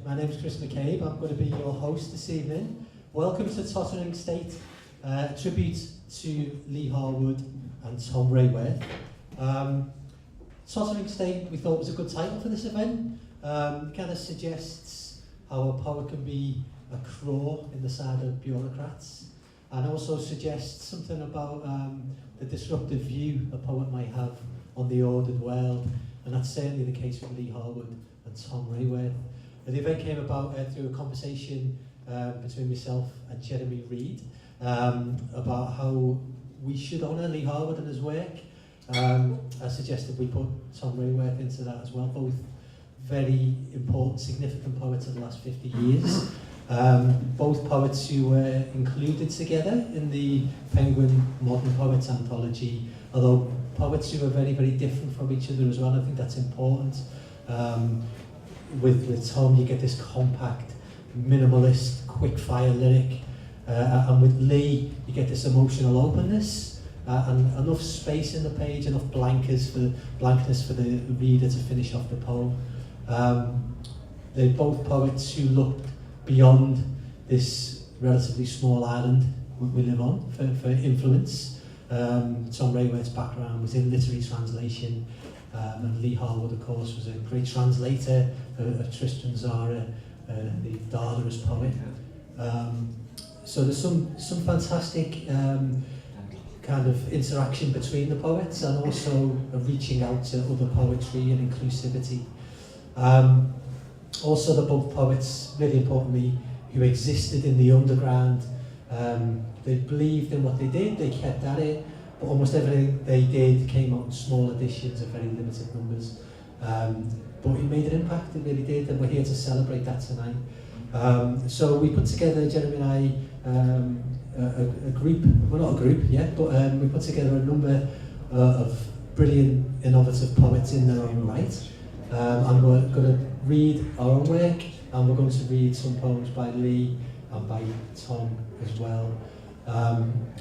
My name is Chris McCabe. I'm going to be your host this evening. Welcome to Tottering State, a tribute to Lee Harwood and Tom Rayworth. Tottering State, we thought, was a good title for this event. Kind of suggests how a poet can be a crow in the side of bureaucrats, and also suggests something about the disruptive view a poet might have on the ordered world, and that's certainly the case with Lee Harwood and Tom Rayworth. The event came about through a conversation between myself and Jeremy Reid about how we should honour Lee Harwood and his work. I suggested we put Tom Rayworth into that as well, both very important, significant poets of the last 50 years. Both poets who were included together in the Penguin Modern Poets Anthology, although poets who are very, very different from each other as well. I think that's important. With Tom, you get this compact, minimalist, quick-fire lyric, and with Lee, you get this emotional openness and enough space in the page, enough blankness for the reader to finish off the poem. They're both poets who looked beyond this relatively small island we live on for influence. Tom Rayworth's background was in literary translation, and Lee Harwood, of course, was a great translator of Tristan Zara, the Dadaist poet. So there's some fantastic kind of interaction between the poets, and also reaching out to other poetry and inclusivity. Also, they're both poets, really importantly, who existed in the underground. They believed in what they did, they kept at it, but almost everything they did came out in small editions of very limited numbers. But it made an impact, it really did, and we're here to celebrate that tonight. So we put together, Jeremy and I, a group, well, not a group yet, but we put together a number of brilliant, innovative poets in their own right. And we're going to read our own work, and we're going to read some poems by Lee and by Tom as well.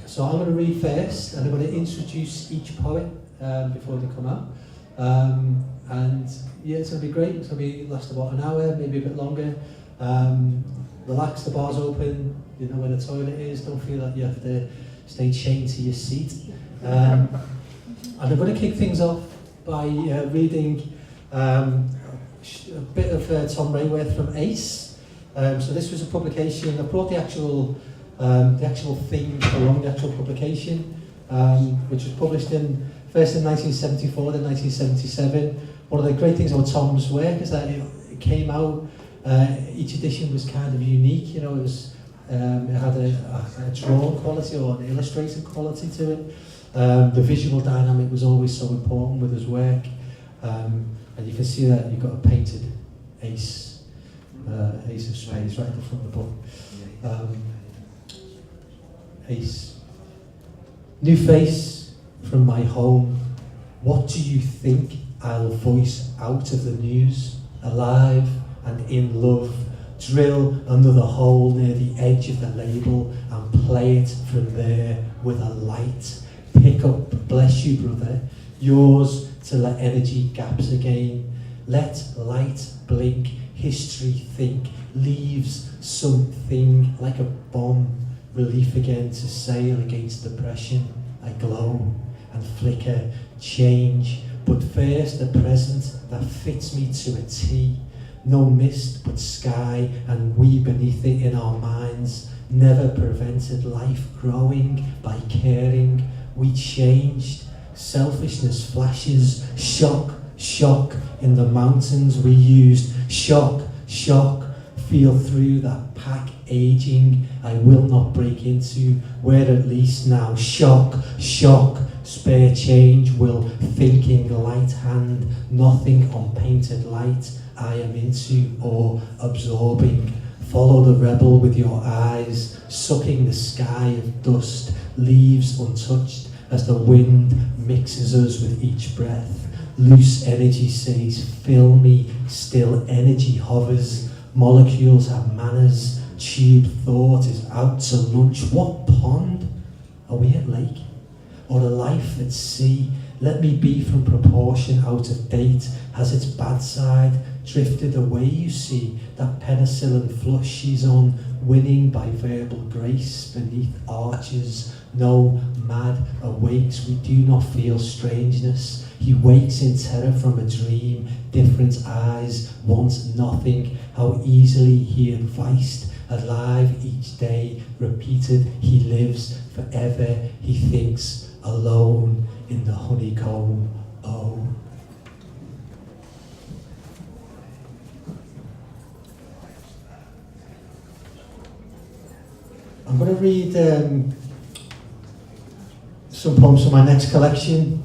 So I'm going to read first, and I'm going to introduce each poet before they come out. And yeah, it's going to be great. It's going to last about an hour, maybe a bit longer. Relax, the bar's open, you know where the toilet is, don't feel like you have to stay chained to your seat. And I'm going to kick things off by reading a bit of Tom Rayworth from Ace. So this was a publication. I brought the actual thing along the actual publication, which was published first in 1974, then 1977. One of the great things about Tom's work is that it came out. Each edition was kind of unique. You know, it had a drawn quality or an illustrated quality to it. The visual dynamic was always so important with his work. And you can see that you've got a painted ace of spades right at the front of the book. Ace. New face from my home. What do you think I'll voice out of the news? Alive and in love. Drill another hole near the edge of the label and play it from there with a light. Pick up, bless you, brother. Yours to let energy gaps again. Let light blink, history think, leaves something like a bomb. Relief again to sail against depression. I glow and flicker, change, but first the present that fits me to a T. No mist but sky, and we beneath it in our minds. Never prevented life growing by caring. We changed. Selfishness flashes, shock, shock in the mountains we used. Shock, shock, feel through that pack aging I will not break into. We're at least now. Shock, shock, spare change will thinking light hand. Nothing on painted light I am into or absorbing. Follow the rebel with your eyes, sucking the sky of dust, leaves untouched as the wind mixes us with each breath. Loose energy says, fill me, still energy hovers. Molecules have manners, tube thought is out to lunch. What pond? Are we at lake? Or a life at sea? Let me be from proportion out of date, has its bad side, drifted away, you see, that penicillin flush she's on, winning by verbal grace beneath arches. No mad awakes, we do not feel strangeness. He wakes in terror from a dream, different eyes, wants nothing, how easily he advised, alive each day, repeated, he lives forever, he thinks, alone in the honeycomb, oh. I'm going to read some poems from my next collection,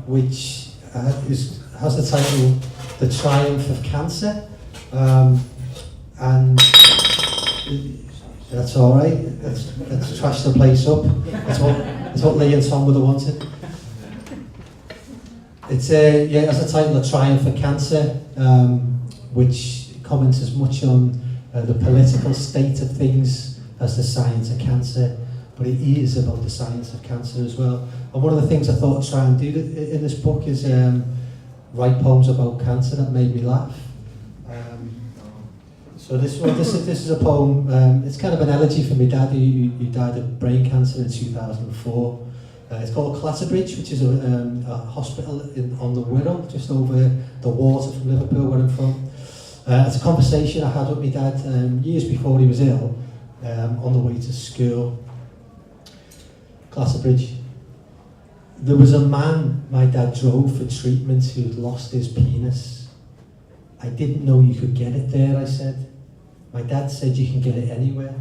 which has the title The Triumph of Cancer, and that's all right. Let's trash the place up. That's what Lee and Tom would have wanted. It has the title The Triumph of Cancer, which comments as much on the political state of things as the science of cancer, but it is about the science of cancer as well. And one of the things I thought I'd try and do in this book is write poems about cancer that made me laugh. So this is a poem. It's kind of an elegy for my dad, who died of brain cancer in 2004. It's called Clatterbridge, which is a hospital on the Wirral, just over the water from Liverpool, where I'm from. It's a conversation I had with my dad years before he was ill, on the way to school. Clatterbridge. There was a man my dad drove for treatment who'd lost his penis. I didn't know you could get it there, I said. My dad said you can get it anywhere.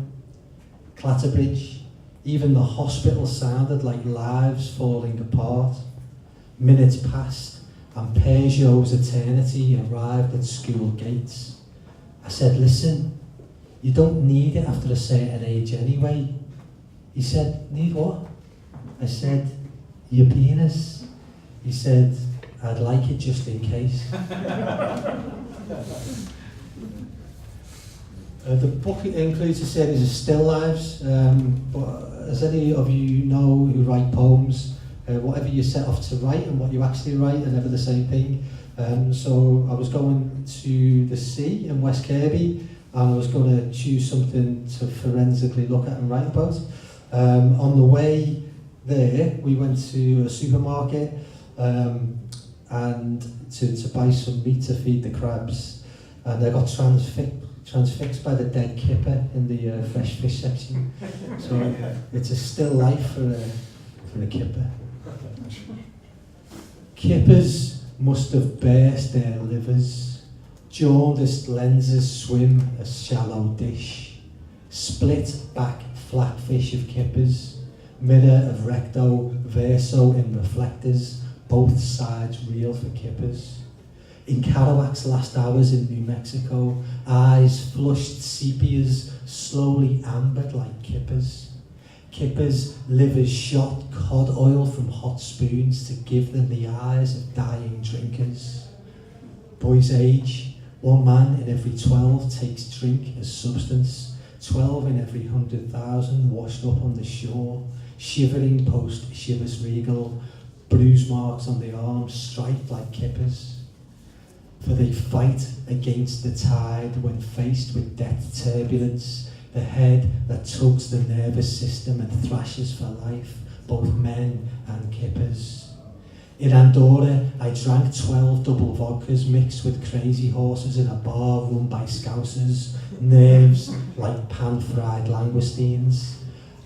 Clatterbridge. Even the hospital sounded like lives falling apart. Minutes passed and Peugeot's eternity arrived at school gates. I said, listen, you don't need it after a certain age anyway. He said, need what? I said, your penis. He said, I'd like it just in case. The book includes a series of still lives, but as any of you know who write poems, whatever you set off to write and what you actually write are never the same thing. So I was going to the sea in West Kirby, and I was going to choose something to forensically look at and write about. On the way there, we went to a supermarket and to buy some meat to feed the crabs, and I got transfixed by the dead kipper in the fresh fish section. So it's a still life for a kipper. Kippers must have burst their livers. Jaundiced lenses swim a shallow dish. Split back flatfish of kippers. Mirror of recto verso in reflectors. Both sides real for kippers. In Kerouac's last hours in New Mexico, eyes flushed sepias, slowly ambered like kippers. Kippers, livers shot cod oil from hot spoons to give them the eyes of dying drinkers. Boy's age, 1 man in every 12 takes drink as substance, 12 in every 100,000 washed up on the shore, shivering post Shivers Regal, bruise marks on the arms striped like kippers. For they fight against the tide when faced with death turbulence, the head that tugs the nervous system and thrashes for life, both men and kippers. In Andorra, I drank 12 double vodkas mixed with crazy horses in a bar run by scousers, nerves like pan-fried langoustines.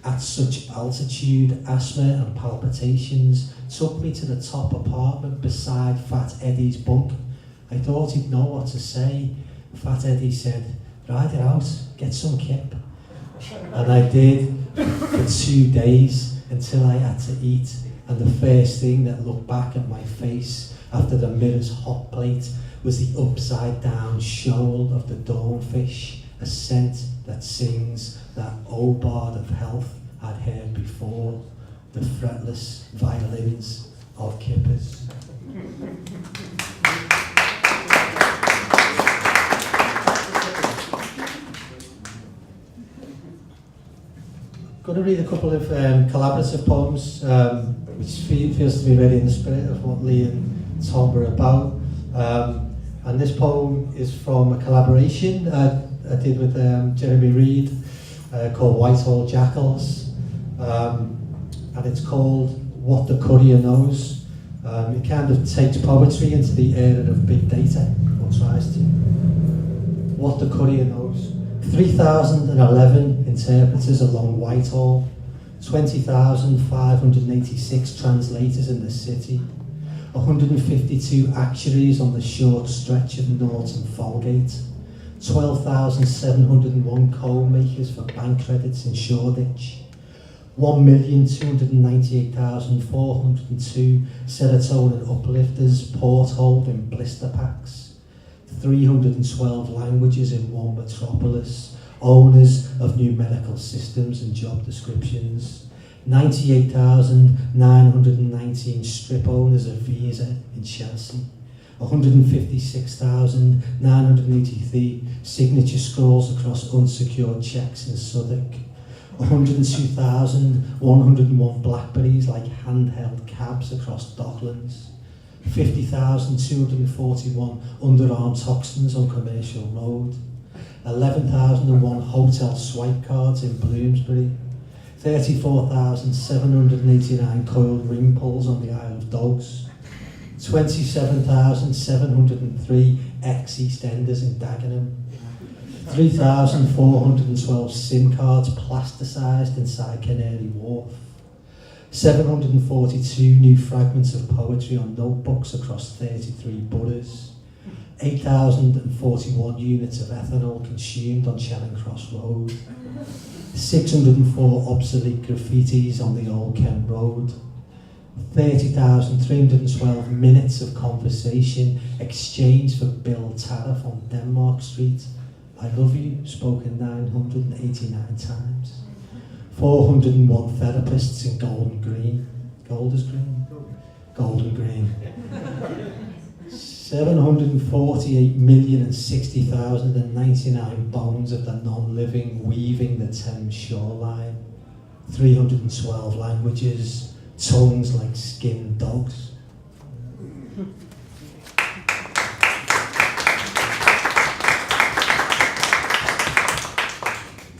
At such altitude, asthma and palpitations took me to the top apartment beside Fat Eddie's bunk. I thought he'd know what to say. Fat Eddie said, ride it out, get some kip. And I did for 2 days until I had to eat. And the first thing that looked back at my face after the mirror's hot plate was the upside down shoal of the dawnfish, a scent that sings that old bard of health I'd heard before, the fretless violins of kippers. I'm going to read a couple of collaborative poems, which feels to be really in the spirit of what Lee and Tom were about. And this poem is from a collaboration I did with Jeremy Reed called Whitehall Jackals. And it's called What the Courier Knows. It kind of takes poetry into the era of big data, or tries to. What the Courier Knows. 3,011 interpreters along Whitehall, 20,586 translators in the city, 152 actuaries on the short stretch of Norton Folgate, 12,701 coal makers for bank credits in Shoreditch, 1,298,402 serotonin uplifters portholed in blister packs, 312 languages in one metropolis, owners of new medical systems and job descriptions, 98,919 strip owners of Visa in Chelsea, 156,983 signature scrolls across unsecured cheques in Southwark, 102,101 Blackberries like handheld cabs across Docklands, 50,241 underarm toxins on Commercial Road, 11,001 hotel swipe cards in Bloomsbury, 34,789 coiled ring pulls on the Isle of Dogs, 27,703 ex-EastEnders in Dagenham, 3,412 SIM cards plasticised inside Canary Wharf, 742 new fragments of poetry on notebooks across 33 boroughs, 8,041 units of ethanol consumed on Charing Cross Road, 604 obsolete graffitis on the Old Kent Road, 30,312 minutes of conversation exchanged for bill tariff on Denmark Street. I love you spoken 989 times. 401 therapists in Golden Green. Golden Green. 748,060,099 bones of the non-living weaving the Thames shoreline. 312 languages, tongues like skinned dogs.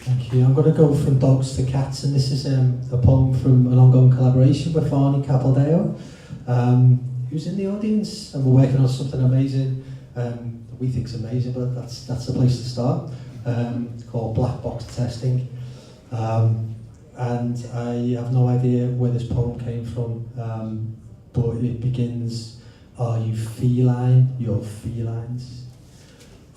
Thank you. I'm going to go from dogs to cats, and this is a poem from an ongoing collaboration with Farney Capaldeo, who's in the audience, and we're working on something amazing that we think's amazing, but that's the place to start, called black box testing. And I have no idea where this poem came from, but it begins, are you feline, your felines?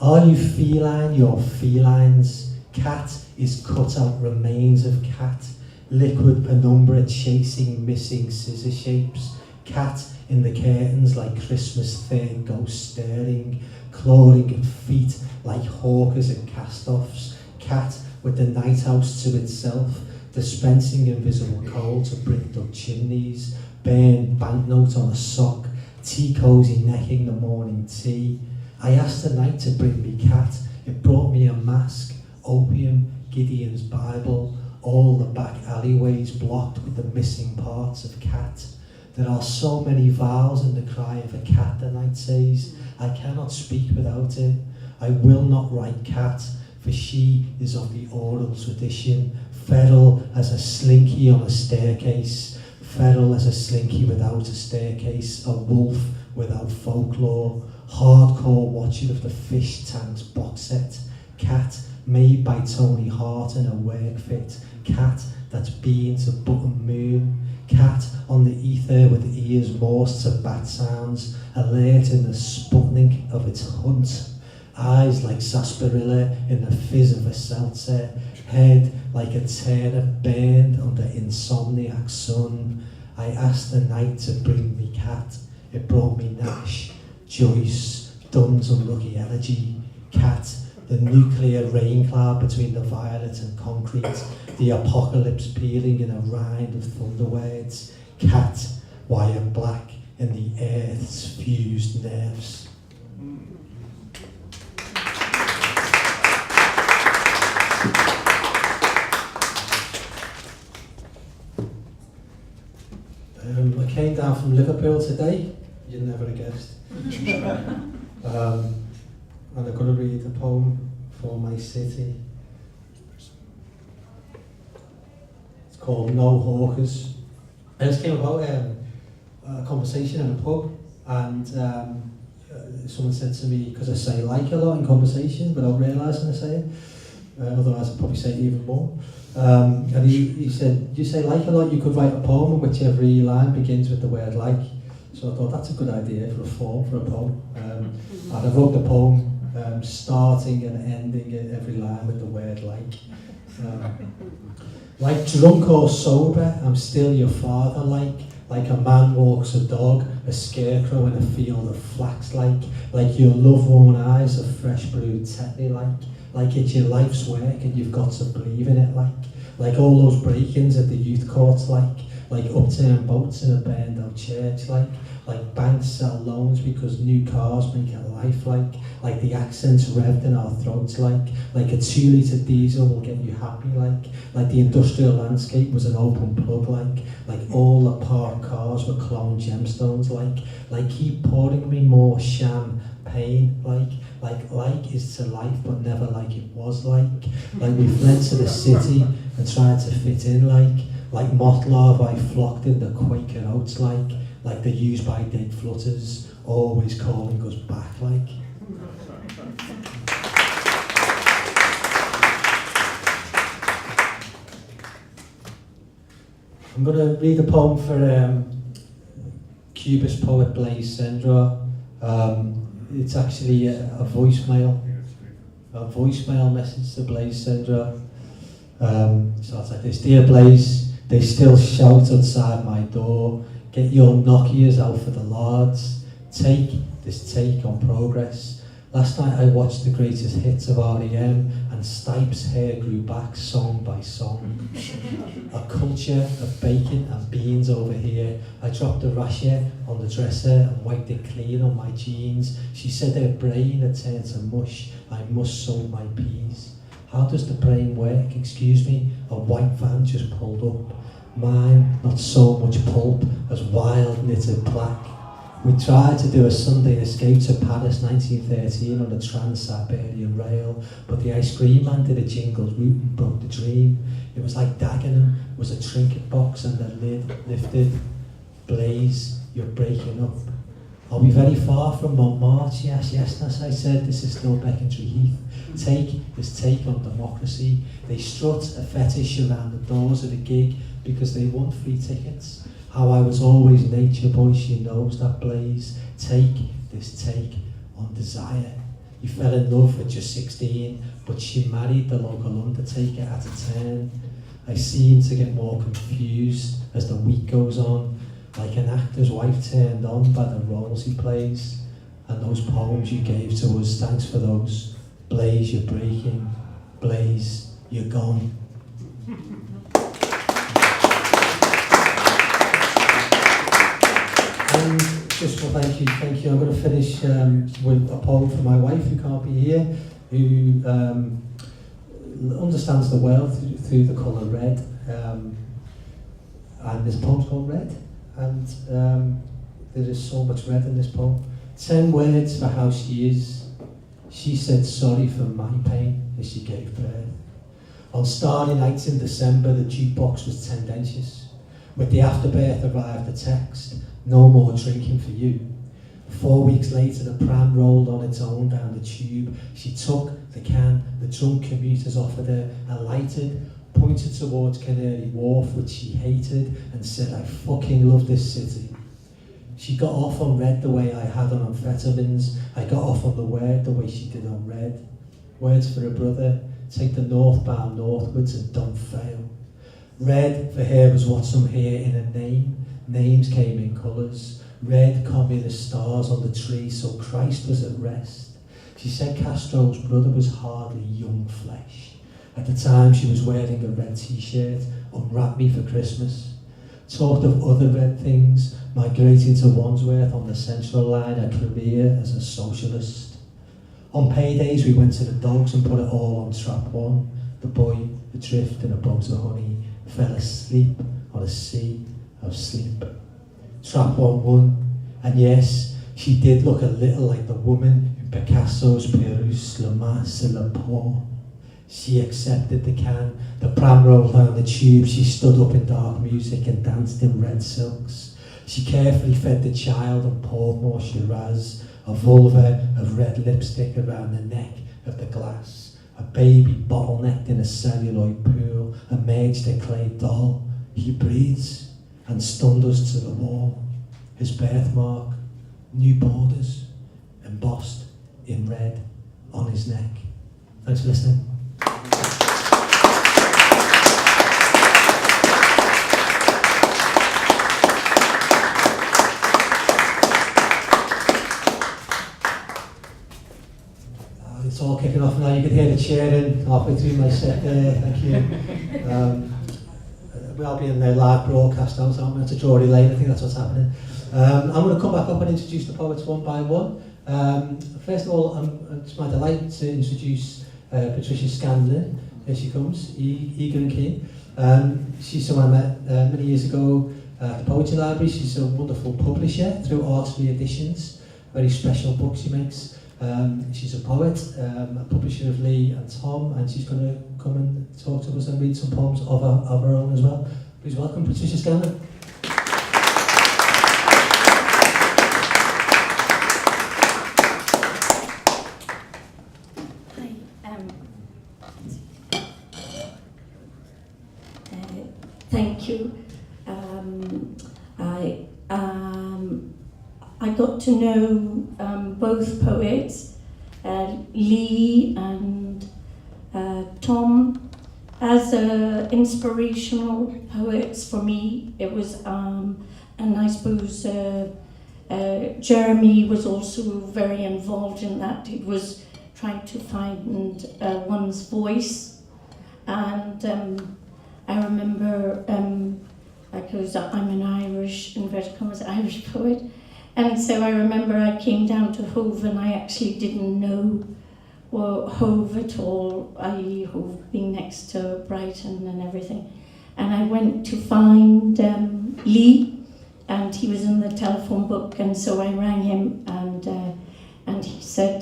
Are you feline, your felines? Cat is cut out remains of cat, liquid penumbra chasing missing scissor shapes, cat in the curtains like Christmas third ghost staring, clawing at feet like hawkers and cast-offs, cat with the night house to itself, dispensing invisible coal to bricked up chimneys, burned banknote on a sock, tea cosy necking the morning tea. I asked the night to bring me cat, it brought me a mask, opium, Gideon's Bible, all the back alleyways blocked with the missing parts of cat. There are so many vowels in the cry of a cat, the night says, I cannot speak without it. I will not write cat, for she is of the oral tradition, feral as a slinky on a staircase, feral as a slinky without a staircase, a wolf without folklore, hardcore watcher of the Fish Tanks box set, cat made by Tony Hart in a work fit, cat that's been to Button Moon, cat on the ether with ears morsed to bat sounds, alert in the Sputnik of its hunt, eyes like sarsaparilla in the fizz of a seltzer, head like a turnip burned under insomniac sun. I asked the night to bring me cat, it brought me Nash, Joyce, Dunn's unlucky elegy, cat, the nuclear rain cloud between the violet and concrete, the apocalypse peeling in a rind of thunder words, cat, wire black in the earth's fused nerves. I came down from Liverpool today, you'd never have guessed. for my city. It's called No Hawkers. And it came about a conversation in a pub, and someone said to me, because I say like a lot in conversations without realising I say it, otherwise I'd probably say it even more. And he said, you say like a lot, you could write a poem in which every line begins with the word like. So I thought that's a good idea for a form for a poem. And I wrote the poem starting and ending every line with the word like. Like drunk or sober, I'm still your father like a man walks a dog, a scarecrow in a field of flax like your love-worn eyes of fresh brewed tetany like it's your life's work and you've got to believe in it like all those break-ins at the youth courts like upturned boats in a burned out church like banks sell loans because new cars make a life like the accents revved in our throats like a 2-litre diesel will get you happy like the industrial landscape was an open plug like all the parked cars were cloned gemstones like keep pouring me more champagne like is to life but never like it was like we fled to the city and tried to fit in like moth larvae flocked in the Quaker oats like the used by dead flutters always calling us back like. I'm going to read a poem for Cubist poet Blaise Cendrars. It's actually a voicemail message to Blaise Cendrars. So it's like this: Dear Blaise, they still shout outside my door. Get your Nokias out for the lads. Take on progress. Last night I watched the greatest hits of R.E.M. and Stipe's hair grew back song by song. A culture of bacon and beans over here. I dropped the rasher on the dresser and wiped it clean on my jeans. She said her brain had turned to mush. I must sow my peas. How does the brain work? Excuse me, a white van just pulled up. Mine, not so much pulp as wild knitted black. We tried to do a Sunday escape to Paris 1913 on the Trans-Siberian Rail, but the ice cream man did a jingles route and broke the dream. It was like Dagenham was a trinket box and the lid lifted. Blaise, you're breaking up. Are we very far from Montmartre? Yes, I said, this is still Beckentry Heath. Take on democracy. They strut a fetish around the doors of the gig because they want free tickets. How I was always nature boy, she knows that Blaise. Take on desire. You fell in love at just 16, but she married the local undertaker at a turn. I seem to get more confused as the week goes on, like an actor's wife turned on by the roles he plays. And those poems you gave to us, thanks for those. Blaise, you're breaking. Blaise, you're gone. And just for thank you. I'm going to finish with a poem for my wife who can't be here, who understands the world through the colour red. And this poem's called Red. And there is so much red in this poem. 10 words for how she is. She said sorry for my pain as she gave birth. On starry nights in December, the jukebox was tendentious. With the afterbirth arrived the text, no more drinking for you. 4 weeks later, the pram rolled on its own down the tube. She took the can, the drunk commuters offered her, and lighted, pointed towards Canary Wharf, which she hated, and said, I fucking love this city. She got off on red the way I had on amphetamines. I got off on the word the way she did on red. Words for a brother, take the northbound northwards and don't fail. Red for her was what's some here in a name. Names came in colours. Red communist stars on the tree, so Christ was at rest. She said Castro's brother was hardly young flesh. At the time she was wearing a red t-shirt, unwrap me for Christmas. Talked of other red things, migrating to Wandsworth on the Central Line, a career as a socialist. On paydays we went to the dogs and put it all on trap one. The boy, adrift in a boat of honey, fell asleep on a sea of sleep. Trap 1 won, and yes, she did look a little like the woman who Picasso's Pérouse, Le Mas et Le Pont. She accepted the can, the pram rolled down the tube, she stood up in dark music and danced in red silks. She carefully fed the child and poured more Shiraz, a vulva of red lipstick around the neck of the glass. A baby bottlenecked in a celluloid pool emerged a clay doll. He breathes and stunned us to the wall. His birthmark, new borders, embossed in red on his neck. Thanks for listening. It's all kicking off now. You can hear the cheering halfway through my set there. Thank you. We'll be in the live broadcast now, so I'm going to draw it late. I think that's what's happening. I'm going to come back up and introduce the poets one by one. First of all, it's my delight to introduce Patricia Scanlan. Here she comes, eager and keen. She's someone I met many years ago at the Poetry Library. She's a wonderful publisher through Arts Reeditions, very special books she makes. She's a poet, a publisher of Lee and Tom, and she's going to come and talk to us and read some poems of her own as well. Please welcome Patricia Scanlan. Thank you. I got to know both poets, Lee and Tom, as inspirational poets for me. It was, and I suppose Jeremy was also very involved in that. It was trying to find one's voice, and I remember, because I'm an Irish, inverted commas, Irish poet, and so I remember I came down to Hove and I actually didn't know Hove at all, i.e. Hove being next to Brighton and everything. And I went to find Lee, and he was in the telephone book, and so I rang him, and he said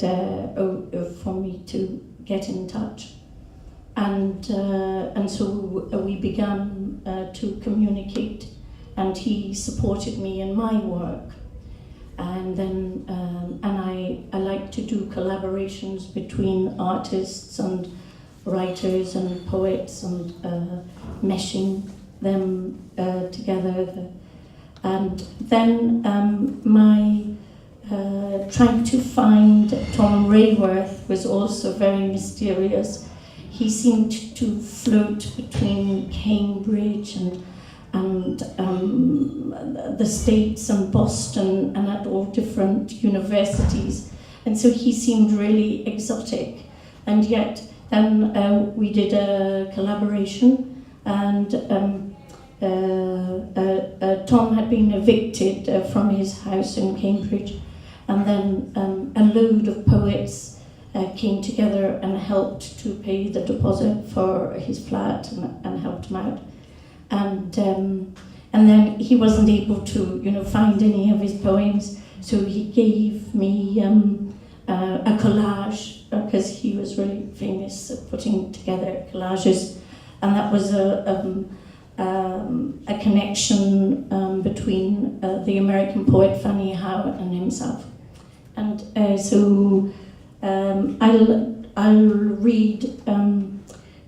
for me to get in touch. And so we began to communicate, and he supported me in my work. And then I like to do collaborations between artists and writers and poets, and meshing them together. And then my trying to find Tom Rayworth was also very mysterious. He seemed to float between Cambridge and the States and Boston, and at all different universities, and so he seemed really exotic. And yet we did a collaboration, and Tom had been evicted from his house in Cambridge, and then a load of poets came together and helped to pay the deposit for his flat and helped him out. And then he wasn't able to, find any of his poems, so he gave me a collage, because he was really famous at putting together collages, and that was a connection between the American poet Fanny Howard and himself. And so I'll read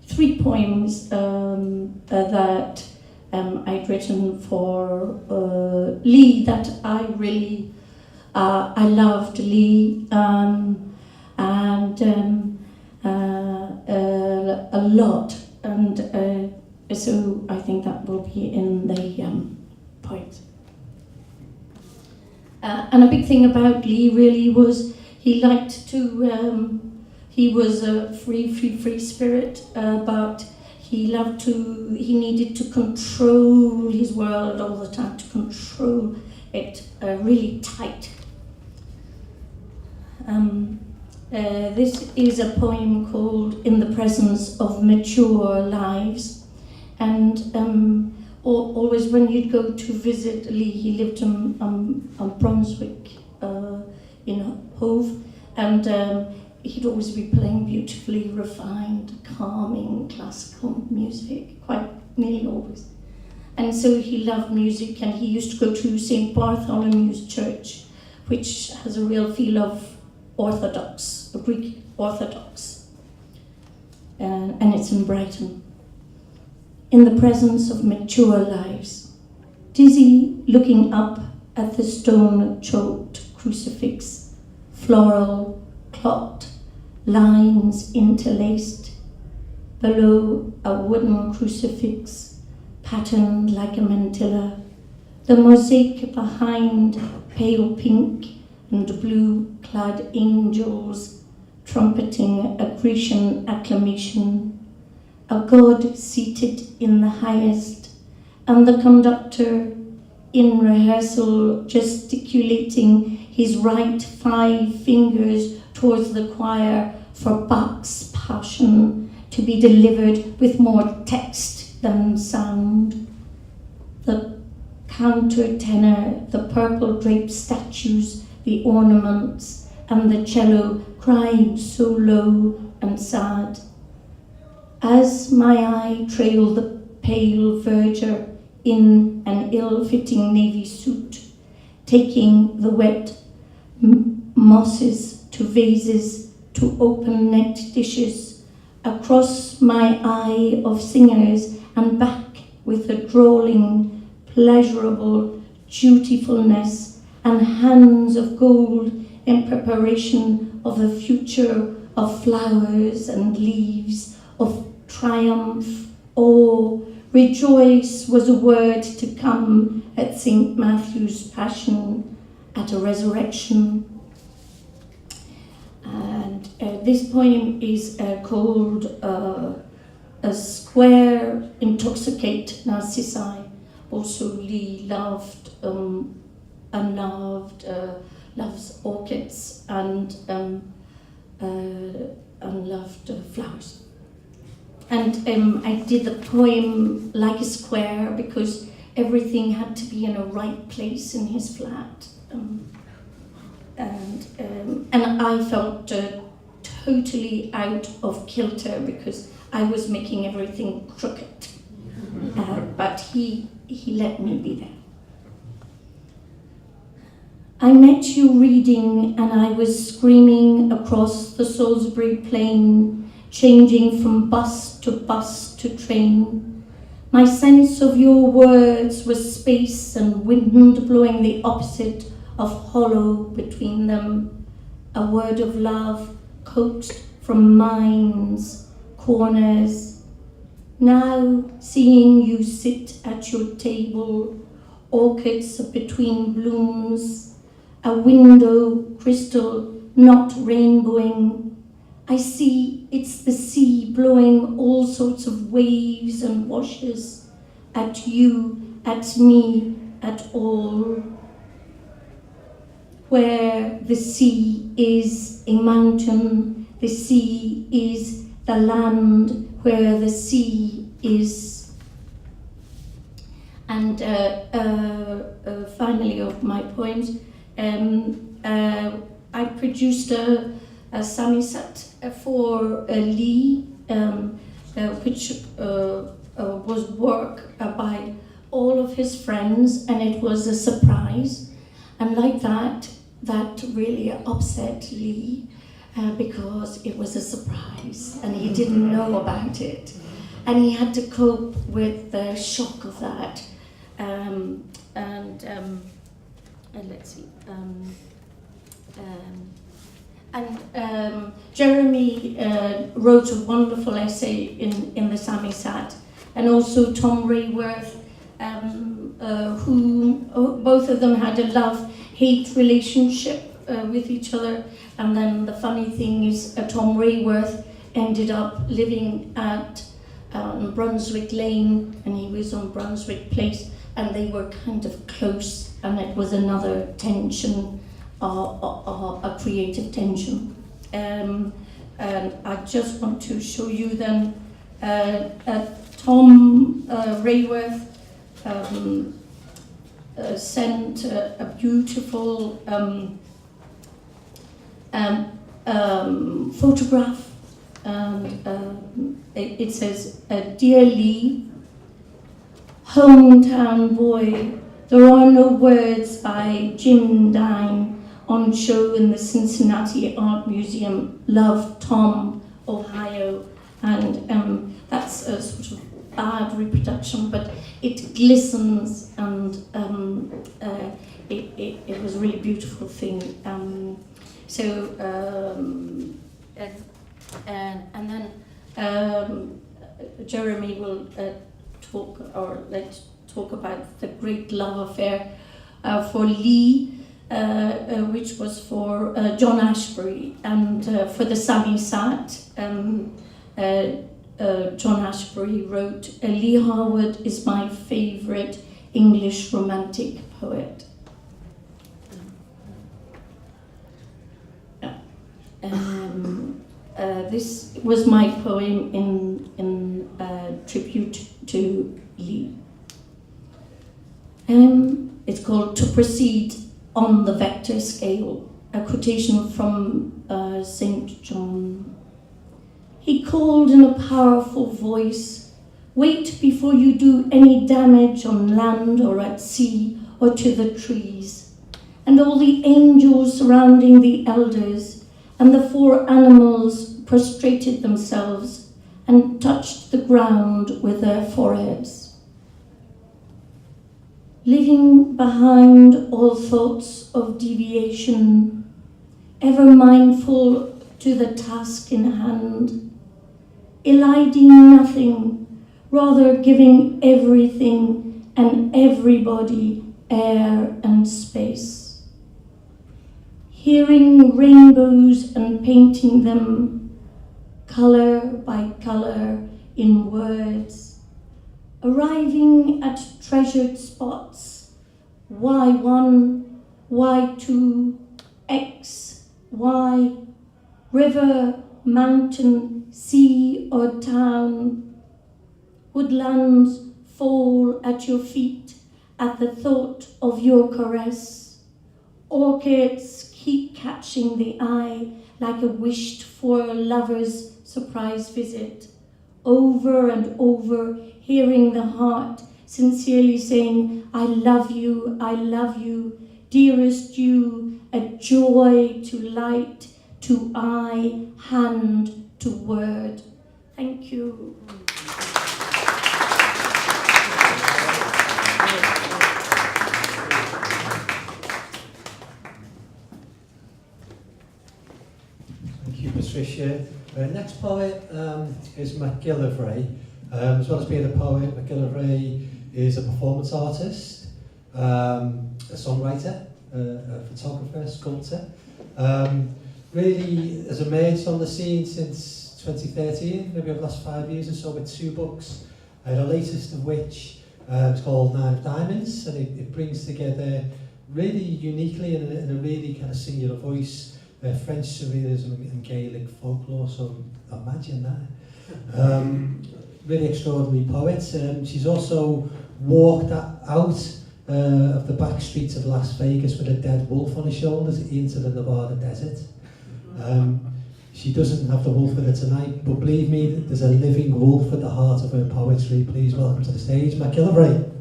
3 poems that I'd written for Lee, that I really I loved Lee and a lot, and so I think that will be in the poems. And a big thing about Lee really was he liked to, he was a free spirit, but he needed to control his world all the time, to control it really tight. This is a poem called In the Presence of Mature Lives, and always when you'd go to visit Lee, he lived on Brunswick in Hove, And he'd always be playing beautifully refined, calming, classical music, quite nearly always. And so he loved music, and he used to go to St. Bartholomew's Church, which has a real feel of Orthodox, a Greek Orthodox. And it's in Brighton. In the presence of mature lives, dizzy looking up at the stone-choked crucifix, floral, clocked, lines interlaced, below a wooden crucifix, patterned like a mantilla, the mosaic behind pale pink and blue-clad angels trumpeting a Grecian acclamation, a god seated in the highest, and the conductor in rehearsal gesticulating his right 5 fingers towards the choir for Bach's Passion to be delivered with more text than sound. The countertenor, the purple draped statues, the ornaments, and the cello cried so low and sad. As my eye trailed the pale verger in an ill-fitting navy suit, taking the wet mosses to vases, to open net dishes, across my eye of singers and back with a drawling, pleasurable dutifulness and hands of gold in preparation of a future of flowers and leaves, of triumph, awe. Rejoice was a word to come at St. Matthew's Passion, at a resurrection. And this poem is called A Square Intoxicate Narcissi. Also Lee loved, unloved, loves orchids and unloved flowers. And I did the poem like a square because everything had to be in a right place in his flat. And I felt totally out of kilter because I was making everything crooked. But he let me be there. I met you reading, and I was screaming across the Salisbury plain, changing from bus to train. My sense of your words was space and wind blowing the opposite of hollow between them. A word of love coaxed from minds, corners. Now seeing you sit at your table, orchids between blooms, a window crystal not rainbowing, I see it's the sea blowing all sorts of waves and washes at you, at me, at all. Where the sea is a mountain, the sea is the land where the sea is. And finally, of my poems, I produced a samizdat for Lee, which was work by all of his friends, and it was a surprise. And like that really upset Lee because it was a surprise and he didn't know about it. And he had to cope with the shock of that. And let's see. Jeremy wrote a wonderful essay in the samizdat, and also Tom Rayworth, who both of them had a love-hate relationship with each other. And then the funny thing is, Tom Rayworth ended up living at Brunswick Lane, and he was on Brunswick Place, and they were kind of close, and it was another tension, a creative tension. And I just want to show you then Tom Rayworth sent a beautiful photograph, and it says, "Dear Lee, hometown boy, there are no words" by Jim Dine, on show in the Cincinnati Art Museum. Love, Tom, Ohio. And that's a sort of bad reproduction, but it glistens, and it was a really beautiful thing. And then Jeremy will talk about the great love affair for Lee, which was for John Ashbery, and for the Sami Sat. John Ashbery wrote, "Lee Harwood is my favourite English romantic poet." This was my poem in tribute to Lee. It's called "To Proceed on the Vector Scale," a quotation from St. John. He called in a powerful voice, "Wait before you do any damage on land or at sea or to the trees." And all the angels surrounding the elders and the 4 animals prostrated themselves and touched the ground with their foreheads. Leaving behind all thoughts of deviation, ever mindful to the task in hand, eliding nothing, rather giving everything and everybody air and space. Hearing rainbows and painting them, colour by colour in words, arriving at treasured spots, Y1, Y2, X, Y, river, mountain, sea or town. Woodlands fall at your feet at the thought of your caress. Orchids keep catching the eye like a wished-for lover's surprise visit, over and over, hearing the heart sincerely saying, I love you, dearest you, a joy to light, to eye, hand, to word." Thank you. Thank you, Patricia. Next poet is Macgillivray. As well as being a poet, Macgillivray is a performance artist, a songwriter, a photographer, sculptor. Really has emerged on the scene since 2013, maybe over the last 5 years or so, with 2 books, the latest of which is called 9 of Diamonds, and it brings together really uniquely in a really kind of singular voice French surrealism and Gaelic folklore, so imagine that. Really extraordinary poet. She's also walked out of the back streets of Las Vegas with a dead wolf on her shoulders into the Nevada desert. She doesn't have the wolf with her tonight, but believe me, there's a living wolf at the heart of her poetry. Please welcome to the stage, Macgillivray.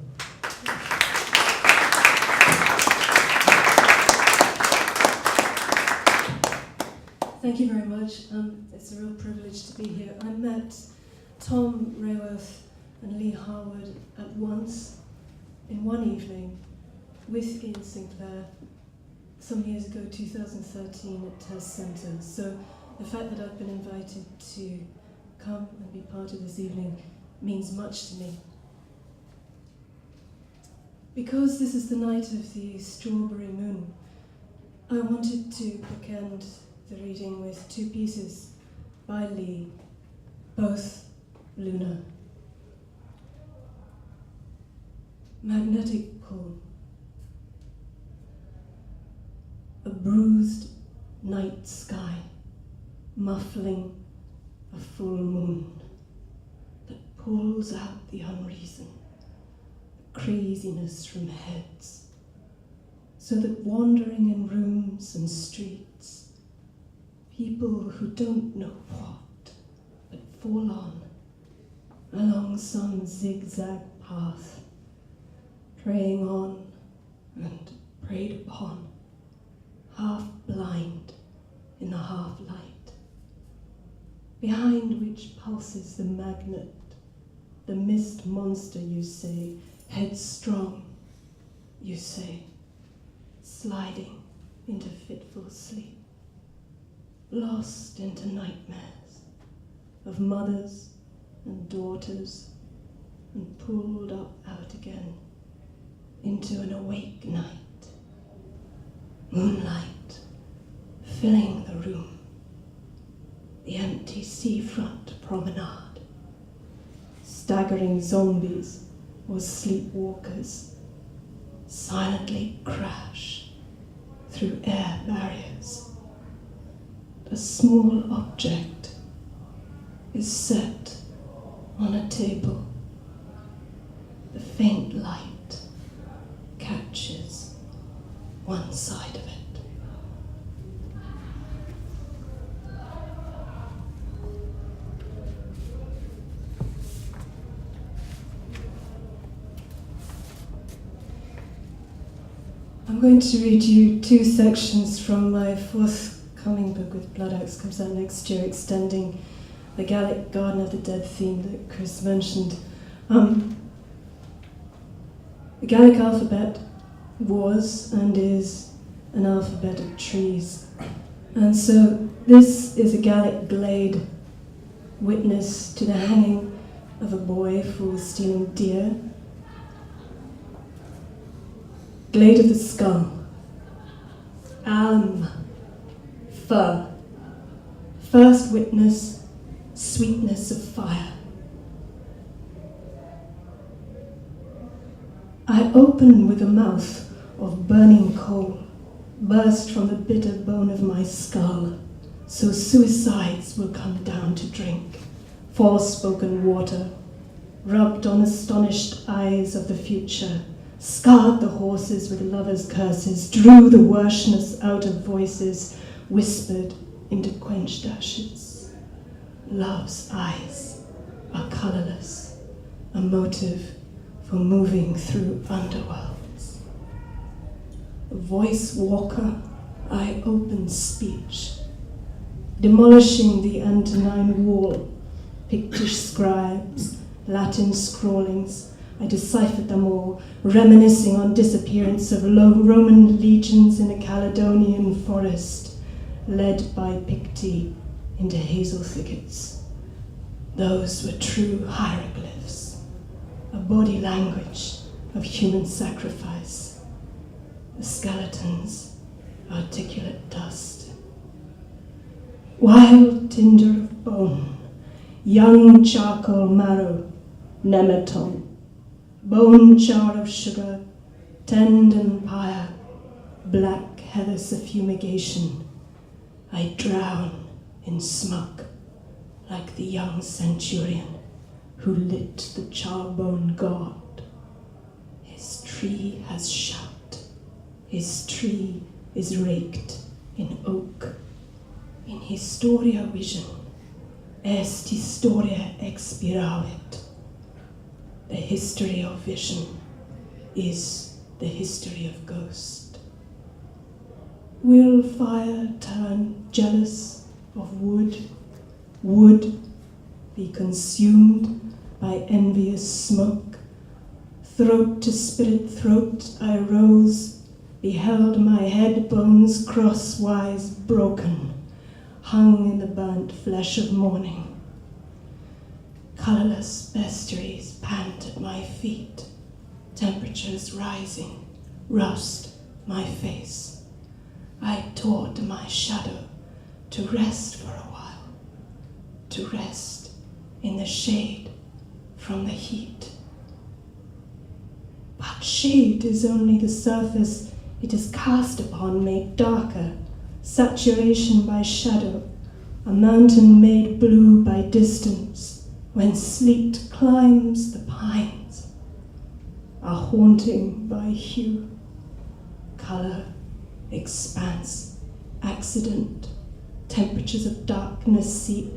Thank you very much. It's a real privilege to be here. I met Tom Rayworth and Lee Harwood at once in one evening with Iain Sinclair some years ago, 2013, at Test Centre. So the fact that I've been invited to come and be part of this evening means much to me. Because this is the night of the strawberry moon, I wanted to bookend the reading with 2 pieces by Lee, both lunar. Magnetic pull. A bruised night sky, muffling a full moon that pulls out the unreason, the craziness from heads, so that wandering in rooms and streets, people who don't know what, but fall on along some zigzag path, praying on and preyed upon, half blind in the half light, behind which pulses the magnet, the mist monster, you say, headstrong, you say, sliding into fitful sleep, lost into nightmares of mothers and daughters, and pulled up out again into an awake night. Moonlight filling the room, the empty seafront promenade, staggering zombies or sleepwalkers silently crash through air barriers. A small object is set on a table. The faint light catches one side of it. I'm going to read you two sections from my forthcoming book with Blood Axe, comes out next year, extending the Gallic Garden of the Dead theme that Chris mentioned. The Gallic alphabet was and is an alphabet of trees. And so this is a Gallic glade, witness to the hanging of a boy for stealing deer. Glade of the skull. Alm. Fir. First witness, sweetness of fire. I open with a mouth of burning coal, burst from the bitter bone of my skull, so suicides will come down to drink, forspoken water, rubbed on astonished eyes of the future, scarred the horses with lovers' curses, drew the worshness out of voices, whispered into quenched ashes. Love's eyes are colourless, a motive for moving through underworlds. A voice walker, I open speech, demolishing the Antonine wall, Pictish scribes, Latin scrawlings, I deciphered them all, reminiscing on disappearance of Roman legions in a Caledonian forest, led by Picti into hazel thickets. Those were true hieroglyphs, a body language of human sacrifice. The skeletons, articulate dust. Wild tinder of bone, young charcoal marrow, nemeton, bone char of sugar, tendon pyre, black heather suffumigation. I drown in smoke like the young centurion who lit the charbone god. His tree has shout, his tree is raked in oak. In historia vision, est historia expiravit. The history of vision is the history of ghost. Will fire turn jealous of wood? Wood be consumed by envious smoke? Throat to spirit throat I rose, beheld my head bones crosswise broken, hung in the burnt flesh of morning. Colourless bestiaries pant at my feet, temperatures rising, rust my face. I toward my shadow to rest for a while, to rest in the shade from the heat. But shade is only the surface it is cast upon, made darker, saturation by shadow, a mountain made blue by distance, when sleet climbs the pines, a haunting by hue, colour, expanse, accident, temperatures of darkness seep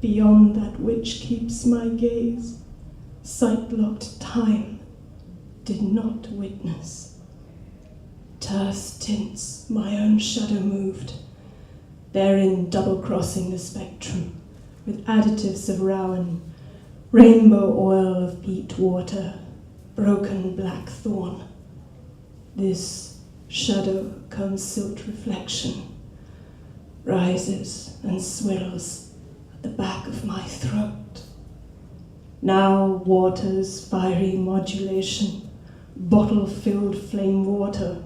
beyond that which keeps my gaze. Sight-locked time did not witness. Terse tints my own shadow moved, therein double-crossing the spectrum with additives of rowan, rainbow oil of peat water, broken blackthorn. This shadow comes silt reflection, rises and swirls at the back of my throat. Now water's fiery modulation, bottle-filled flame water,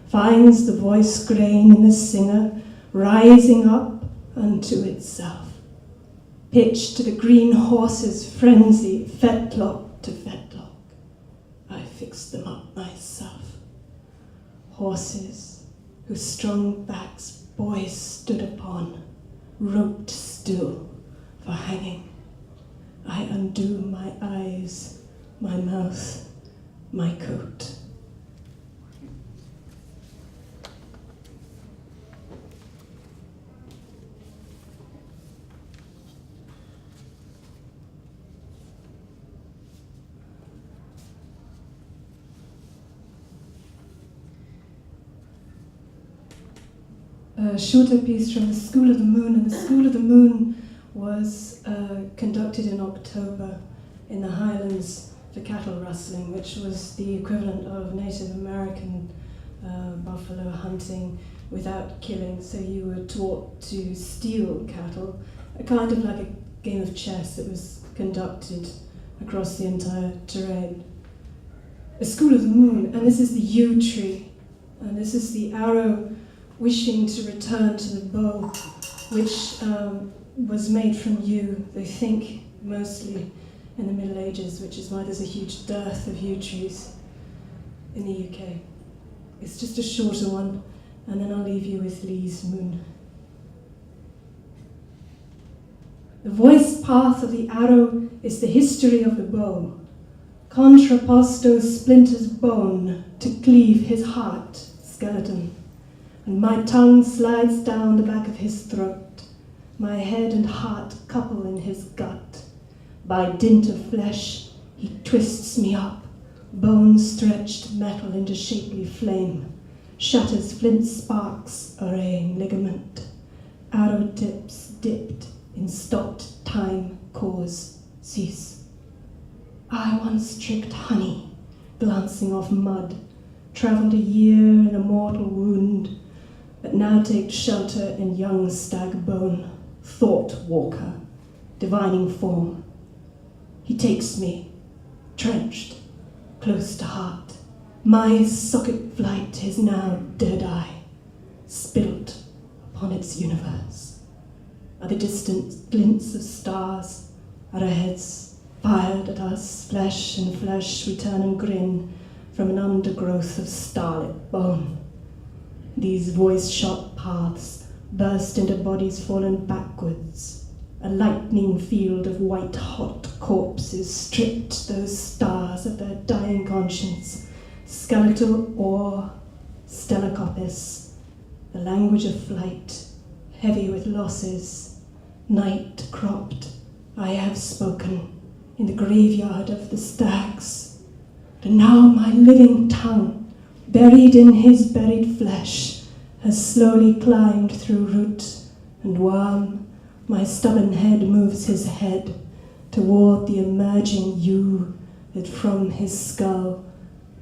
finds the voice grain in the singer rising up unto itself. Pitched to the green horse's frenzy, fetlock to fetlock, I fixed them up myself. Horses whose strong backs boys stood upon, roped still for hanging. I undo my eyes, my mouth, my coat. A shorter piece from the School of the Moon, and the School of the Moon was conducted in October in the Highlands for cattle rustling, which was the equivalent of Native American buffalo hunting without killing. So you were taught to steal cattle, kind of like a game of chess that was conducted across the entire terrain. A School of the Moon, and this is the yew tree, and this is the arrow wishing to return to the bow, which was made from yew, they think, mostly in the Middle Ages, which is why there's a huge dearth of yew trees in the UK. It's just a shorter one, and then I'll leave you with Lee's Moon. The voice path of the arrow is the history of the bow. Contraposto splinters bone to cleave his heart skeleton, and my tongue slides down the back of his throat. My head and heart couple in his gut. By dint of flesh, he twists me up, bone-stretched metal into shapely flame, shatters flint sparks, arraying ligament. Arrow tips dipped in stopped time, cause, cease. I once tricked honey, glancing off mud, travelled a year in a mortal wound, but now take shelter in young stag bone, thought walker, divining form. He takes me, trenched, close to heart. My socket flight is now dead eye, spilt upon its universe. Are the distant glints of stars, are our heads fired at us, flesh and flesh we turn and grin from an undergrowth of starlit bone. These voice-shot paths burst into bodies fallen backwards. A lightning field of white-hot corpses stripped those stars of their dying conscience. Skeletal ore, stellacopis, the language of flight, heavy with losses. Night cropped, I have spoken in the graveyard of the stags. And now my living tongue, buried in his buried flesh, has slowly climbed through root and worm. My stubborn head moves his head toward the emerging yew that from his skull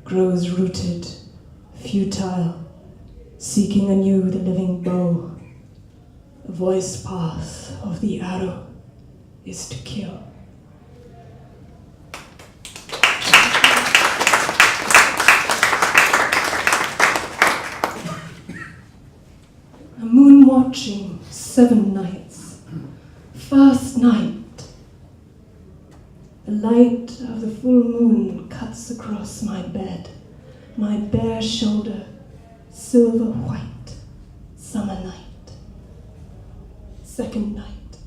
grows rooted, futile, seeking anew the living bow. The voice path of the arrow is to kill. A moon watching 7 nights. First night. The light of the full moon cuts across my bed, my bare shoulder, silver white, summer night. Second night.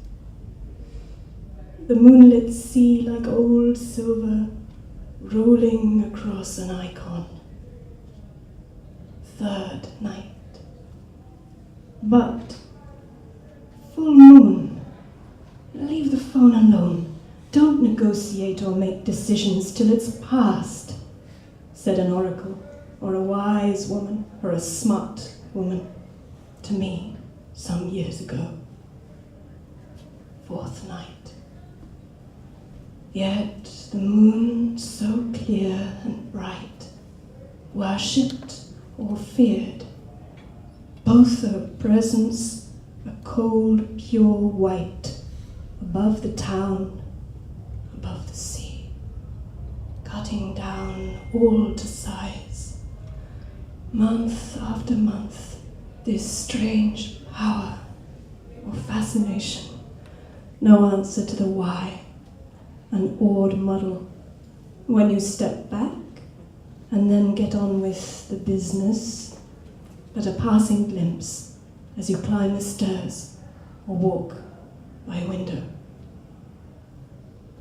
The moonlit sea like old silver, rolling across an icon. Third night. But full moon. Leave the phone alone. Don't negotiate or make decisions till it's past, said an oracle, or a wise woman, or a smart woman, to me some years ago. Fourth night. Yet the moon so clear and bright, worshipped or feared, both her presence a cold, pure white, above the town, above the sea, cutting down all to size. Month after month, this strange power or fascination, no answer to the why, an odd muddle. When you step back and then get on with the business, but a passing glimpse as you climb the stairs or walk by a window.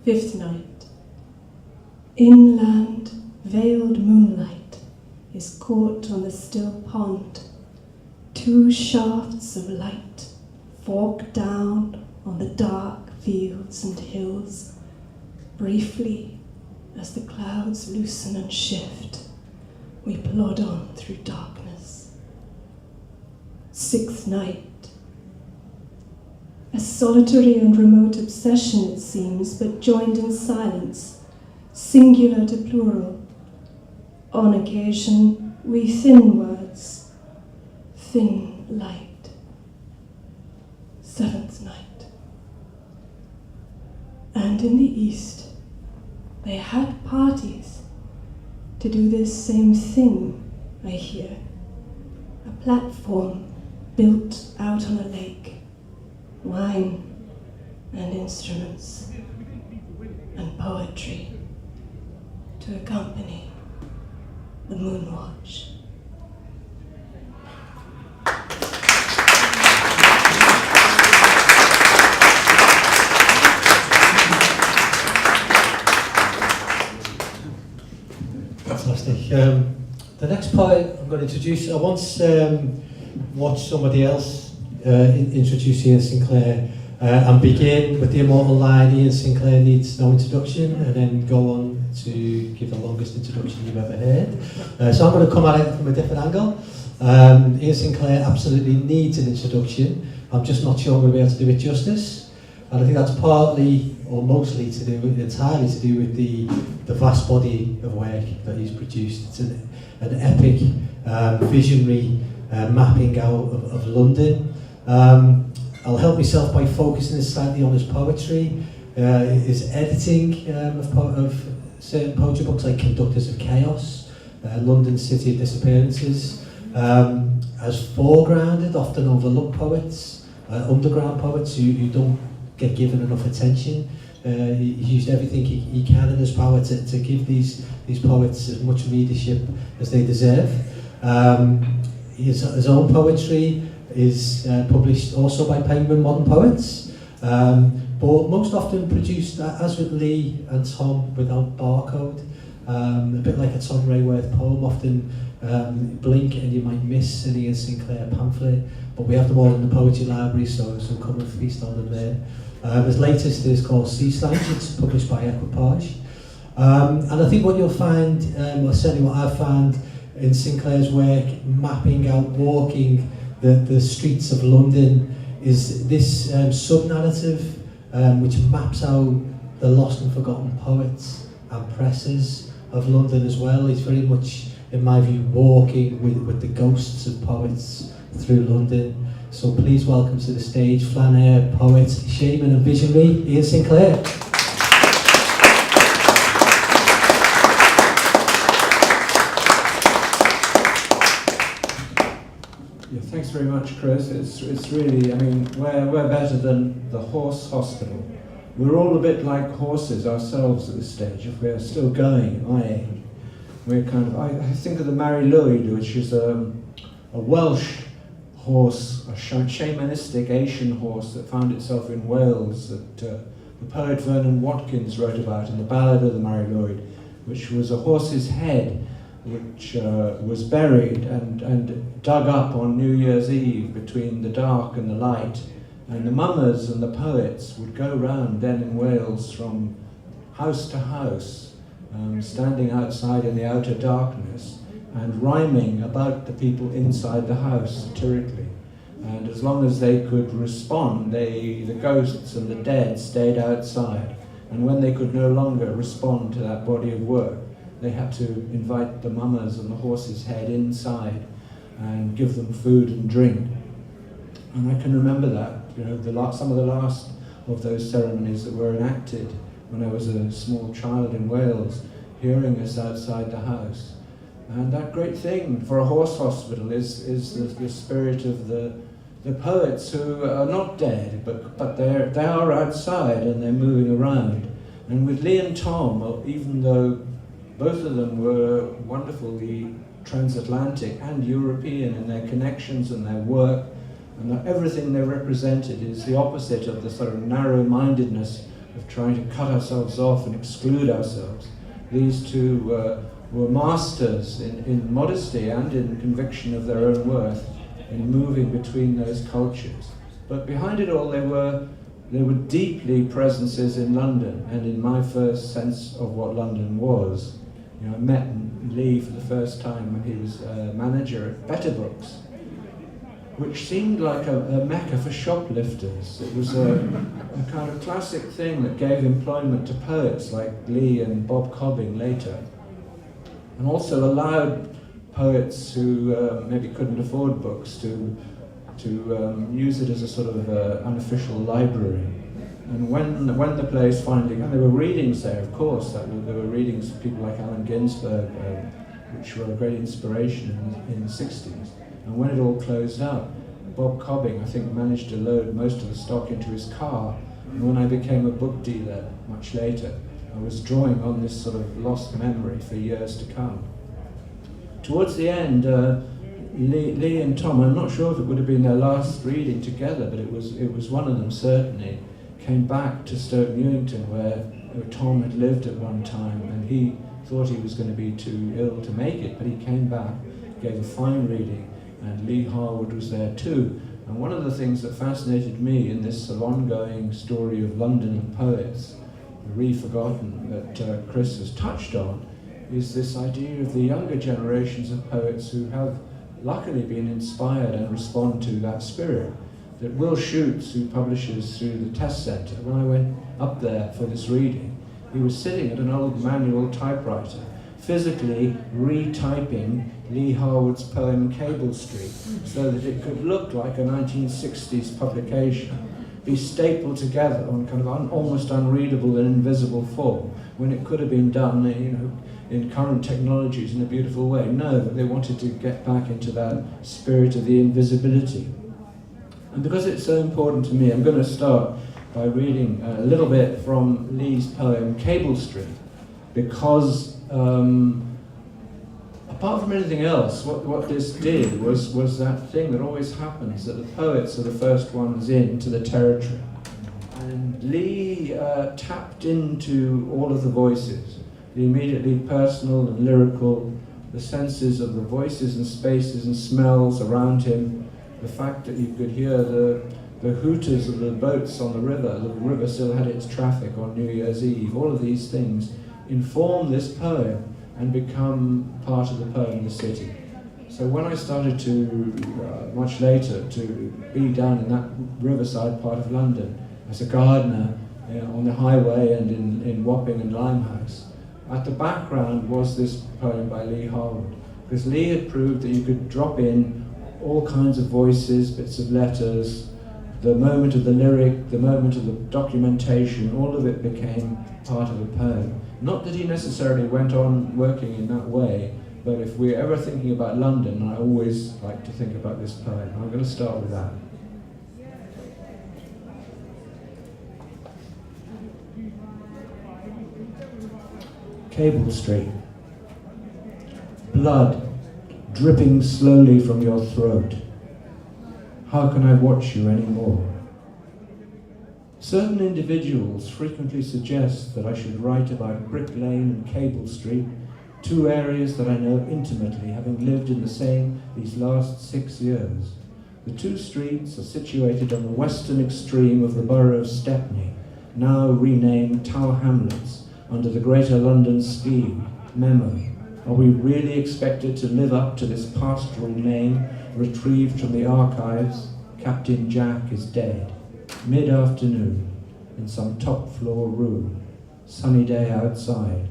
Fifth night. Inland, veiled moonlight is caught on the still pond. Two shafts of light fork down on the dark fields and hills. Briefly, as the clouds loosen and shift, we plod on through darkness. Sixth night. A solitary and remote obsession, it seems, but joined in silence, singular to plural. On occasion, we thin words, thin light. Seventh night. And in the east, they had parties to do this same thing, I hear. A platform built out on a lake, wine and instruments and poetry to accompany the moon watch. Fantastic. The next poet I'm going to introduce, I once watched somebody else introduce Iain Sinclair and begin with the immortal line, Iain Sinclair needs no introduction, and then go on to give the longest introduction you've ever heard. So I'm going to come at it from a different angle. Iain Sinclair absolutely needs an introduction. I'm just not sure I'm going to be able to do it justice. And I think that's partly or mostly to do with, entirely to do with the vast body of work that he's produced. It's an epic, visionary mapping out of London. I'll help myself by focusing slightly on his poetry, his editing of certain poetry books like Conductors of Chaos, London City of Disappearances, as foregrounded, often overlooked poets, underground poets who don't get given enough attention. He's used everything he can in his power to give these poets as much readership as they deserve. His own poetry is published also by Penguin Modern Poets, but most often produced, as with Lee and Tom, without barcode. A bit like a Tom Rayworth poem, often blink and you might miss an Iain Sinclair pamphlet, but we have them all in the poetry library, so come and feast on them there. His latest is called Sea Slange. It's published by Equipage. And I think what you'll find, or certainly what I've found in Sinclair's work, mapping out, walking the streets of London, is this sub-narrative which maps out the lost and forgotten poets and presses of London as well. He's very much, in my view, walking with the ghosts of poets through London. So please welcome to the stage flaneur, poet, shaman and visionary, Iain Sinclair. Yeah, thanks very much, Chris. It's really, I mean, we're better than the Horse Hospital. We're all a bit like horses ourselves at this stage, if we're still going at my age. We're kind of, I think of the Macgillivray, which is a Welsh horse, a shamanistic Asian horse that found itself in Wales that the poet Vernon Watkins wrote about in the Ballad of the Macgillivray, which was a horse's head which was buried and dug up on New Year's Eve between the dark and the light, And the mummers and the poets would go round then in Wales from house to house, standing outside in the outer darkness and rhyming about the people inside the house satirically. And as long as they could respond, the ghosts and the dead stayed outside. And when they could no longer respond to that body of work, they had to invite the mummers and the horse's head inside and give them food and drink. And I can remember that, some of the last of those ceremonies that were enacted when I was a small child in Wales, hearing us outside the house. And that great thing for a horse hospital is the spirit of the poets who are not dead, but they are outside and they're moving around. And with Lee and Tom, even though both of them were wonderfully transatlantic and European in their connections and their work, and that everything they represented is the opposite of the sort of narrow-mindedness of trying to cut ourselves off and exclude ourselves. These two were masters in modesty and in conviction of their own worth, in moving between those cultures. But behind it all, they were deeply presences in London, and in my first sense of what London was. I met Lee for the first time when he was manager at Better Books, which seemed like a mecca for shoplifters. It was a kind of classic thing that gave employment to poets like Lee and Bob Cobbing later, and also allowed poets who maybe couldn't afford books to use it as a sort of unofficial library. And when the place finally, and there were readings there, of course, there were readings of people like Allen Ginsberg, which were a great inspiration in the 60s. And when it all closed up, Bob Cobbing, I think, managed to load most of the stock into his car. And when I became a book dealer much later, I was drawing on this sort of lost memory for years to come. Towards the end, Lee and Tom, I'm not sure if it would have been their last reading together, but it was one of them certainly, came back to Stoke Newington where Tom had lived at one time, and he thought he was going to be too ill to make it, but he came back, gave a fine reading, and Lee Harwood was there too. And one of the things that fascinated me in this sort of ongoing story of London and poets, re-forgotten, that Chris has touched on, is this idea of the younger generations of poets who have luckily been inspired and respond to that spirit. That Will Schutz, who publishes through the Test Centre, when I went up there for this reading, he was sitting at an old manual typewriter, physically retyping Lee Harwood's poem Cable Street, so that it could look like a 1960s publication, be stapled together on kind of almost unreadable and invisible form, when it could have been done, in current technologies in a beautiful way. No, but they wanted to get back into that spirit of the invisibility. And because it's so important to me, I'm going to start by reading a little bit from Lee's poem Cable Street, because apart from anything else, what this did was that thing that always happens, that the poets are the first ones into the territory. And Lee tapped into all of the voices, the immediately personal and lyrical, the senses of the voices and spaces and smells around him, the fact that you could hear the hooters of the boats on the river still had its traffic on New Year's Eve. All of these things inform this poem and become part of the poem, The City. So when I started to, much later, to be down in that riverside part of London as a gardener on the highway and in Wapping and Limehouse, at the background was this poem by Lee Harwood, because Lee had proved that you could drop in all kinds of voices, bits of letters, the moment of the lyric, the moment of the documentation, all of it became part of a poem. Not that he necessarily went on working in that way, but if we're ever thinking about London, I always like to think about this poem. I'm going to start with that. Cable Street. Blood dripping slowly from your throat. How can I watch you anymore? Certain individuals frequently suggest that I should write about Brick Lane and Cable Street, two areas that I know intimately, having lived in the same these last 6 years. The two streets are situated on the western extreme of the borough of Stepney, now renamed Tower Hamlets, under the Greater London Scheme. Memo: are we really expected to live up to this pastoral name, retrieved from the archives? Captain Jack is dead. Mid-afternoon, in some top-floor room. Sunny day outside.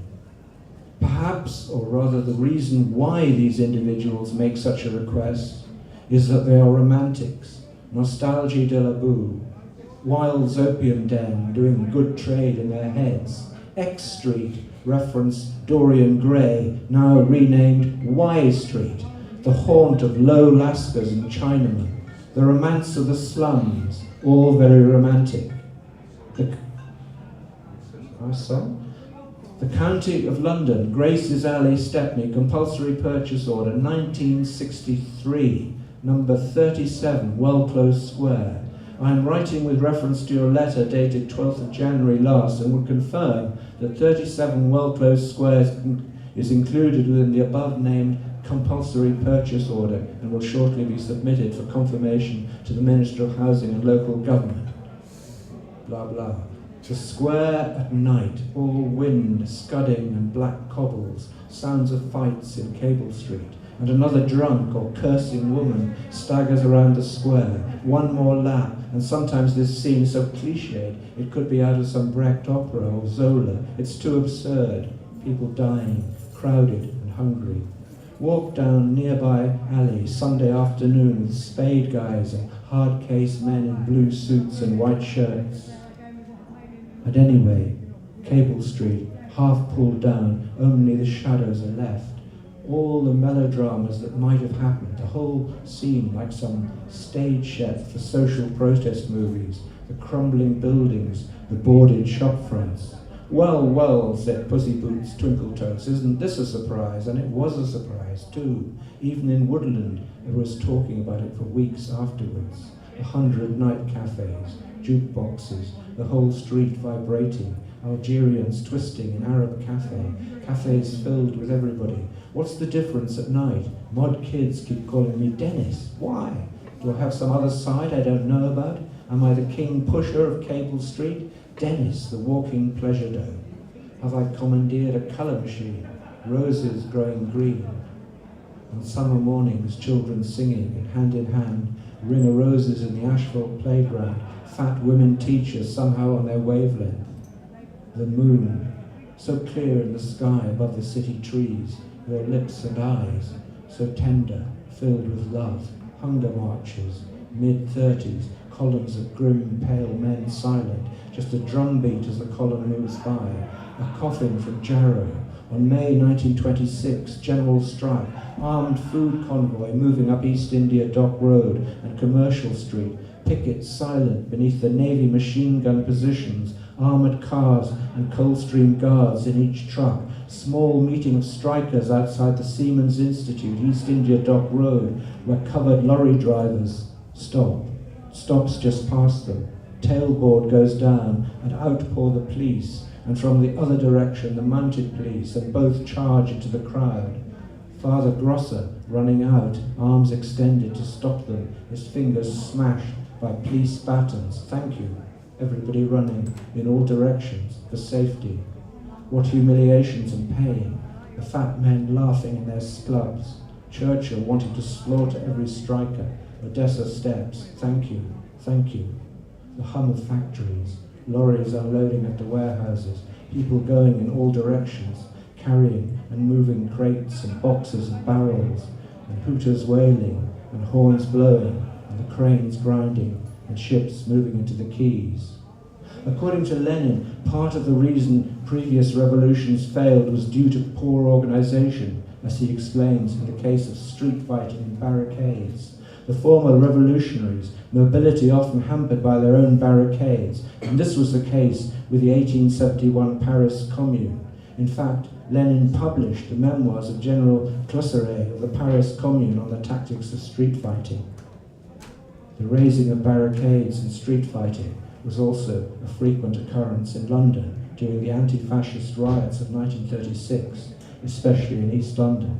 Perhaps, or rather the reason why these individuals make such a request, is that they are romantics, nostalgie de la boue, Wilde's opium den doing good trade in their heads, X Street, reference Dorian Gray, now renamed Y Street, the haunt of low lascars and Chinamen, the romance of the slums, all very romantic. The County of London, Grace's Alley, Stepney, compulsory purchase order, 1963, number 37, Wellclose Square. I am writing with reference to your letter dated 12th of January last and would confirm that 37 Wellclose Square is included within the above named compulsory purchase order and will shortly be submitted for confirmation to the Minister of Housing and Local Government. Blah blah. The square at night, all wind, scudding and black cobbles, sounds of fights in Cable Street, and another drunk or cursing woman staggers around the square, one more lap, and sometimes this scene is so cliched it could be out of some Brecht opera or Zola. It's too absurd. People dying, crowded and hungry. Walk down nearby alley Sunday afternoon with spade guys and hard-case men in blue suits and white shirts. And anyway, Cable Street, half pulled down, only the shadows are left. All the melodramas that might have happened, the whole scene like some stage set for social protest movies, the crumbling buildings, the boarded shop fronts. Well, well, said Pussy Boots Twinkletoes, isn't this a surprise? And it was a surprise too. Even in Woodland, there was talking about it for weeks afterwards. 100 night cafes, jukeboxes, the whole street vibrating, Algerians twisting in Arab cafes filled with everybody. What's the difference at night? Mod kids keep calling me Dennis. Why? Do I have some other side I don't know about? Am I the king pusher of Cable Street? Dennis, the walking pleasure dome. Have I commandeered a colour machine? Roses growing green. On summer mornings, children singing, and hand in hand, ring of roses in the asphalt playground, fat women teachers somehow on their wavelength. The moon, so clear in the sky above the city trees, your lips and eyes, so tender, filled with love, hunger marches, mid-30s, columns of grim, pale men silent, just a drumbeat as the column moves by, a coffin from Jarrow. On May 1926, general strike, armed food convoy moving up East India Dock Road and Commercial Street, pickets silent beneath the Navy machine gun positions, armoured cars and Coldstream guards in each truck, small meeting of strikers outside the Seamen's Institute, East India Dock Road, where covered lorry drivers stops just past them. Tailboard goes down and out pour the police, and from the other direction the mounted police, and both charge into the crowd. Father Grosser running out, arms extended to stop them, his fingers smashed by police batons. Thank you. Everybody running in all directions for safety. What humiliations and pain. The fat men laughing in their sclubs. Churchill wanting to slaughter every striker. Odessa steps. Thank you. Thank you. The hum of factories. Lorries unloading at the warehouses. People going in all directions, carrying and moving crates and boxes and barrels, and hooters wailing, and horns blowing, and the cranes grinding, and ships moving into the quays. According to Lenin, part of the reason previous revolutions failed was due to poor organization, as he explains in the case of street fighting and barricades. The former revolutionaries, mobility often hampered by their own barricades, and this was the case with the 1871 Paris Commune. In fact, Lenin published the memoirs of General Cluseret of the Paris Commune on the tactics of street fighting. The raising of barricades and street fighting was also a frequent occurrence in London during the anti-fascist riots of 1936, especially in East London.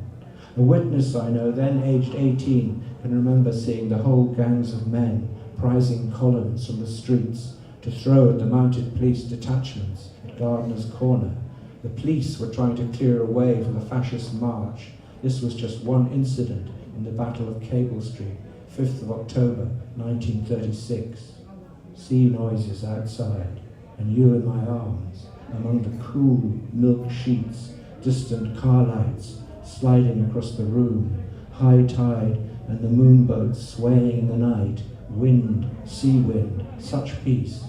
A witness I know, then aged 18, can remember seeing the whole gangs of men prizing columns from the streets to throw at the mounted police detachments at Gardener's Corner. The police were trying to clear a way for the fascist march. This was just one incident in the Battle of Cable Street, 5th of October, 1936. Sea noises outside, and you in my arms, among the cool milk sheets, distant car lights sliding across the room, high tide and the moonboat swaying in the night, wind, sea wind, such peace.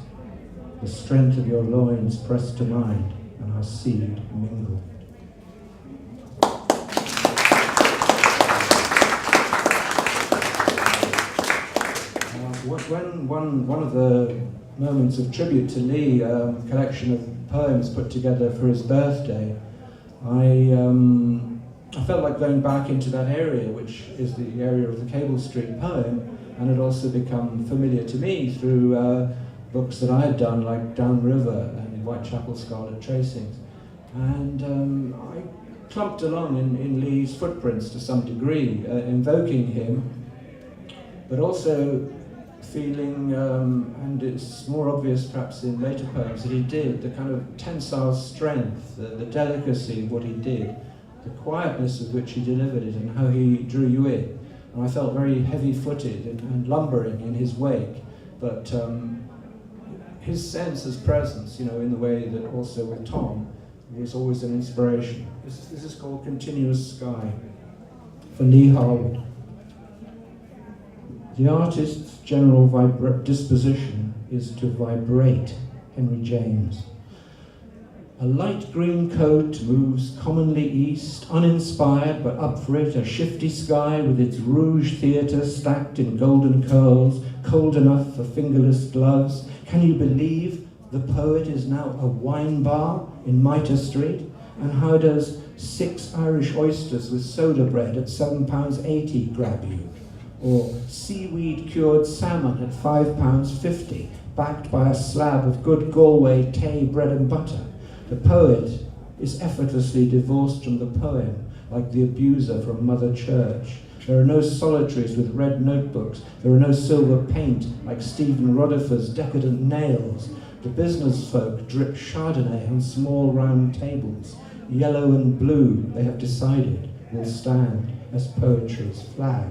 The strength of your loins pressed to mine, and our seed mingled. One of the moments of tribute to Lee, a collection of poems put together for his birthday, I felt like going back into that area, which is the area of the Cable Street poem, and had also become familiar to me through books that I had done, like Downriver and Whitechapel Scarlet Tracings. And I clumped along in Lee's footprints to some degree, invoking him, but also feeling, and it's more obvious perhaps in later poems, that he did, the kind of tensile strength, the delicacy of what he did, the quietness with which he delivered it, and how he drew you in. And I felt very heavy-footed and lumbering in his wake, but his sense as presence, in the way that also with Tom, was always an inspiration. This is called Continuous Sky, for Lee Harwood. The artist's general disposition is to vibrate, Henry James. A light green coat moves commonly east, uninspired, but up for it a shifty sky with its rouge theatre stacked in golden curls, cold enough for fingerless gloves. Can you believe the poet is now a wine bar in Mitre Street? And how does 6 Irish oysters with soda bread at £7.80 grab you? Or seaweed-cured salmon at £5.50, backed by a slab of good Galway Tay bread and butter? The poet is effortlessly divorced from the poem, like the abuser from Mother Church. There are no solitaries with red notebooks. There are no silver paint, like Stephen Roddifer's decadent nails. The business folk drip Chardonnay on small round tables. Yellow and blue, they have decided, will stand as poetry's flag.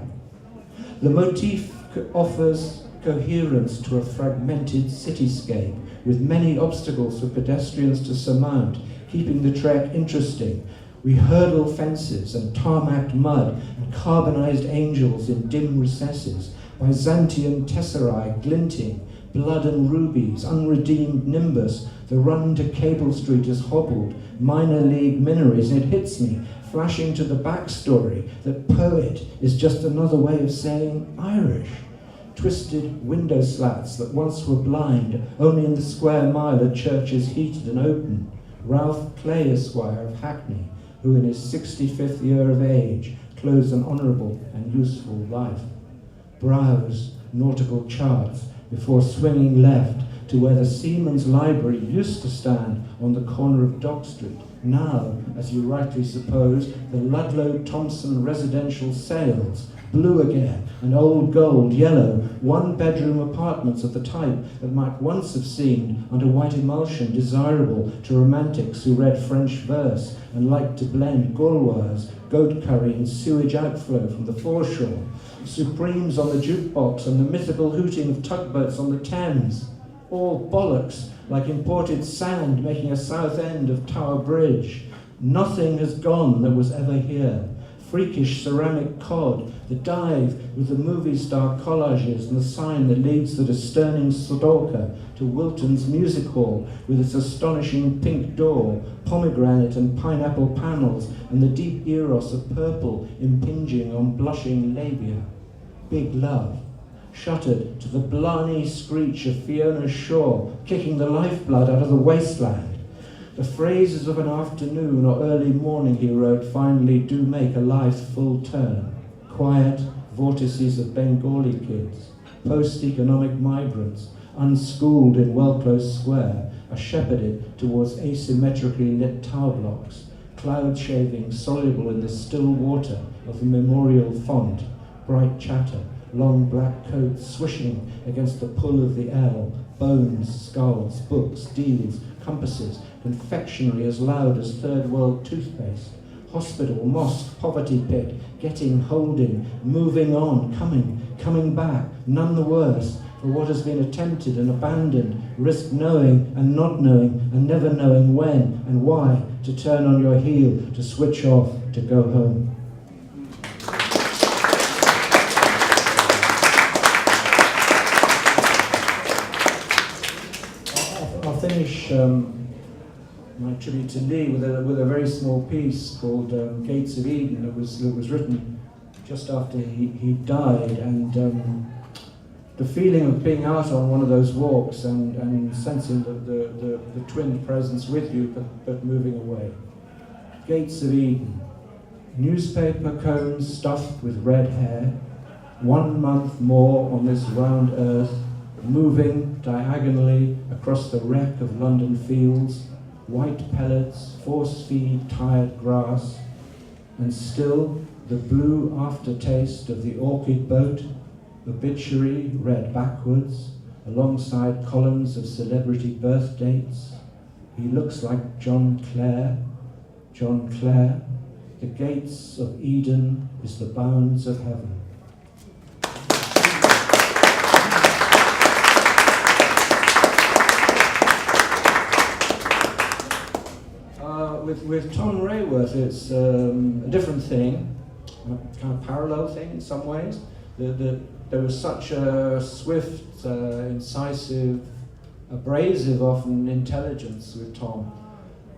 The motif offers coherence to a fragmented cityscape, with many obstacles for pedestrians to surmount, keeping the trek interesting. We hurdle fences and tarmacked mud and carbonized angels in dim recesses, Byzantium tesserae glinting, blood and rubies, unredeemed nimbus. The run to Cable Street is hobbled, minor league minories, and it hits me, flashing to the backstory, that poet is just another way of saying Irish. Twisted window slats that once were blind, only in the square mile at churches heated and open. Ralph Clay, Esquire of Hackney, who in his 65th year of age closed an honourable and useful life. Browse nautical charts before swinging left to where the Seaman's Library used to stand on the corner of Dock Street. Now, as you rightly suppose, the Ludlow Thompson residential sales, blue again, and old gold, yellow, one-bedroom apartments of the type that might once have seemed, under white emulsion, desirable to romantics who read French verse and liked to blend Gauloise, goat curry, and sewage outflow from the foreshore, Supremes on the jukebox and the mythical hooting of tugboats on the Thames. All bollocks, like imported sand making a south end of Tower Bridge. Nothing has gone that was ever here. Freakish ceramic cod, the dive with the movie star collages and the sign that leads the discerning stalker to Wilton's Music Hall with its astonishing pink door, pomegranate and pineapple panels, and the deep eros of purple impinging on blushing labia. Big love, shuttered to the blarney screech of Fiona Shaw, kicking the lifeblood out of the wasteland. The phrases of an afternoon or early morning, he wrote, finally do make a life's full turn. Quiet vortices of Bengali kids, post-economic migrants, unschooled in Well Close Square, are shepherded towards asymmetrically lit tower blocks. cloud shavings soluble in the still water of the memorial font, bright chatter, long black coats swishing against the pull of the L, bones, skulls, books, deals, compasses, confectionery as loud as third world toothpaste, hospital, mosque, poverty pit, getting, holding, moving on, coming back, none the worse for what has been attempted and abandoned, risk knowing and not knowing and never knowing when and why to turn on your heel, to switch off, to go home. I'll finish my tribute to Lee with a very small piece called Gates of Eden. It was written just after he died, and the feeling of being out on one of those walks and sensing the twin presence with you but moving away. Gates of Eden. Newspaper cones stuffed with red hair, 1 month more on this round earth, moving diagonally across the wreck of London fields, white pellets, force feed tired grass, and still the blue aftertaste of the orchid boat, obituary read backwards, alongside columns of celebrity birth dates. He looks like John Clare, the gates of Eden is the bounds of heaven. With Tom Rayworth, it's a different thing, a kind of parallel thing in some ways. There was such a swift, incisive, abrasive often intelligence with Tom,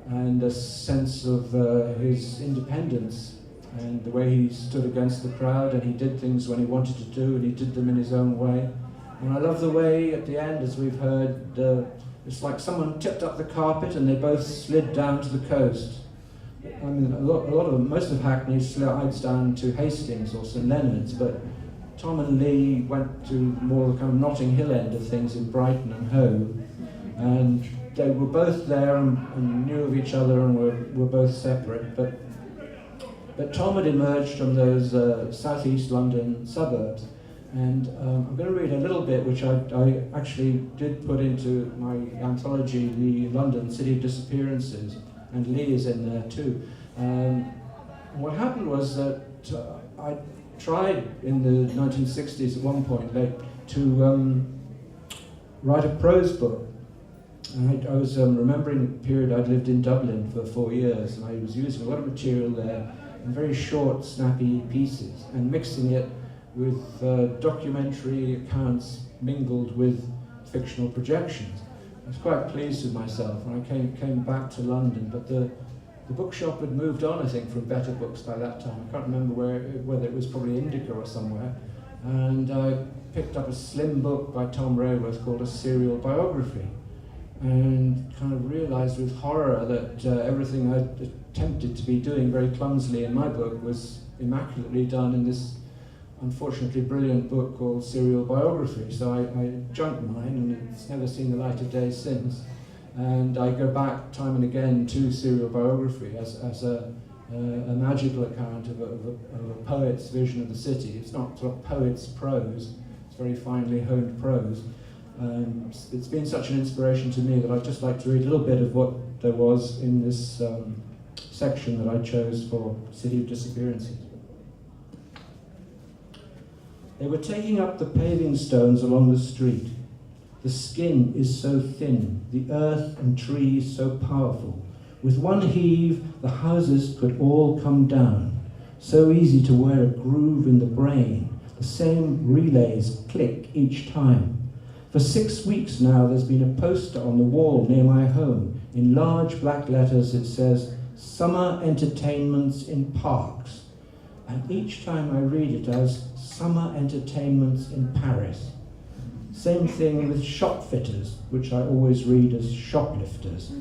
and a sense of his independence and the way he stood against the crowd, and he did things when he wanted to do, and he did them in his own way. And I love the way at the end, as we've heard, it's like someone tipped up the carpet and they both slid down to the coast. I mean, most of Hackney slides down to Hastings or St Leonard's, but Tom and Lee went to more the kind of Notting Hill end of things in Brighton and Hove, and they were both there and knew of each other and were both separate, but Tom had emerged from those southeast London suburbs. And I'm going to read a little bit, which I actually did put into my anthology, the London City of Disappearances, and Lee is in there too. What happened was that I tried in the 1960s at one point to write a prose book. And I was remembering the period I'd lived in Dublin for 4 years, and I was using a lot of material there in very short, snappy pieces, and mixing it with documentary accounts mingled with fictional projections. I was quite pleased with myself when I came back to London, but the bookshop had moved on, I think, from Better Books by that time. I can't remember whether it was probably Indica or somewhere, and I picked up a slim book by Tom Rayworth called A Serial Biography, and kind of realised with horror that everything I'd attempted to be doing very clumsily in my book was immaculately done in this unfortunately brilliant book called Serial Biography. So I junked mine, and it's never seen the light of day since. And I go back time and again to Serial Biography as a magical account of a poet's vision of the city. It's not sort of poet's prose, it's very finely honed prose. It's been such an inspiration to me that I'd just like to read a little bit of what there was in this section that I chose for City of Disappearances. They were taking up the paving stones along the street. The skin is so thin, the earth and trees so powerful. With one heave, the houses could all come down. So easy to wear a groove in the brain. The same relays click each time. For 6 weeks now, there's been a poster on the wall near my home. In large black letters, it says, "Summer entertainments in parks." And each time I read it as "Summer entertainments in Paris." Same thing with shop fitters, which I always read as shoplifters.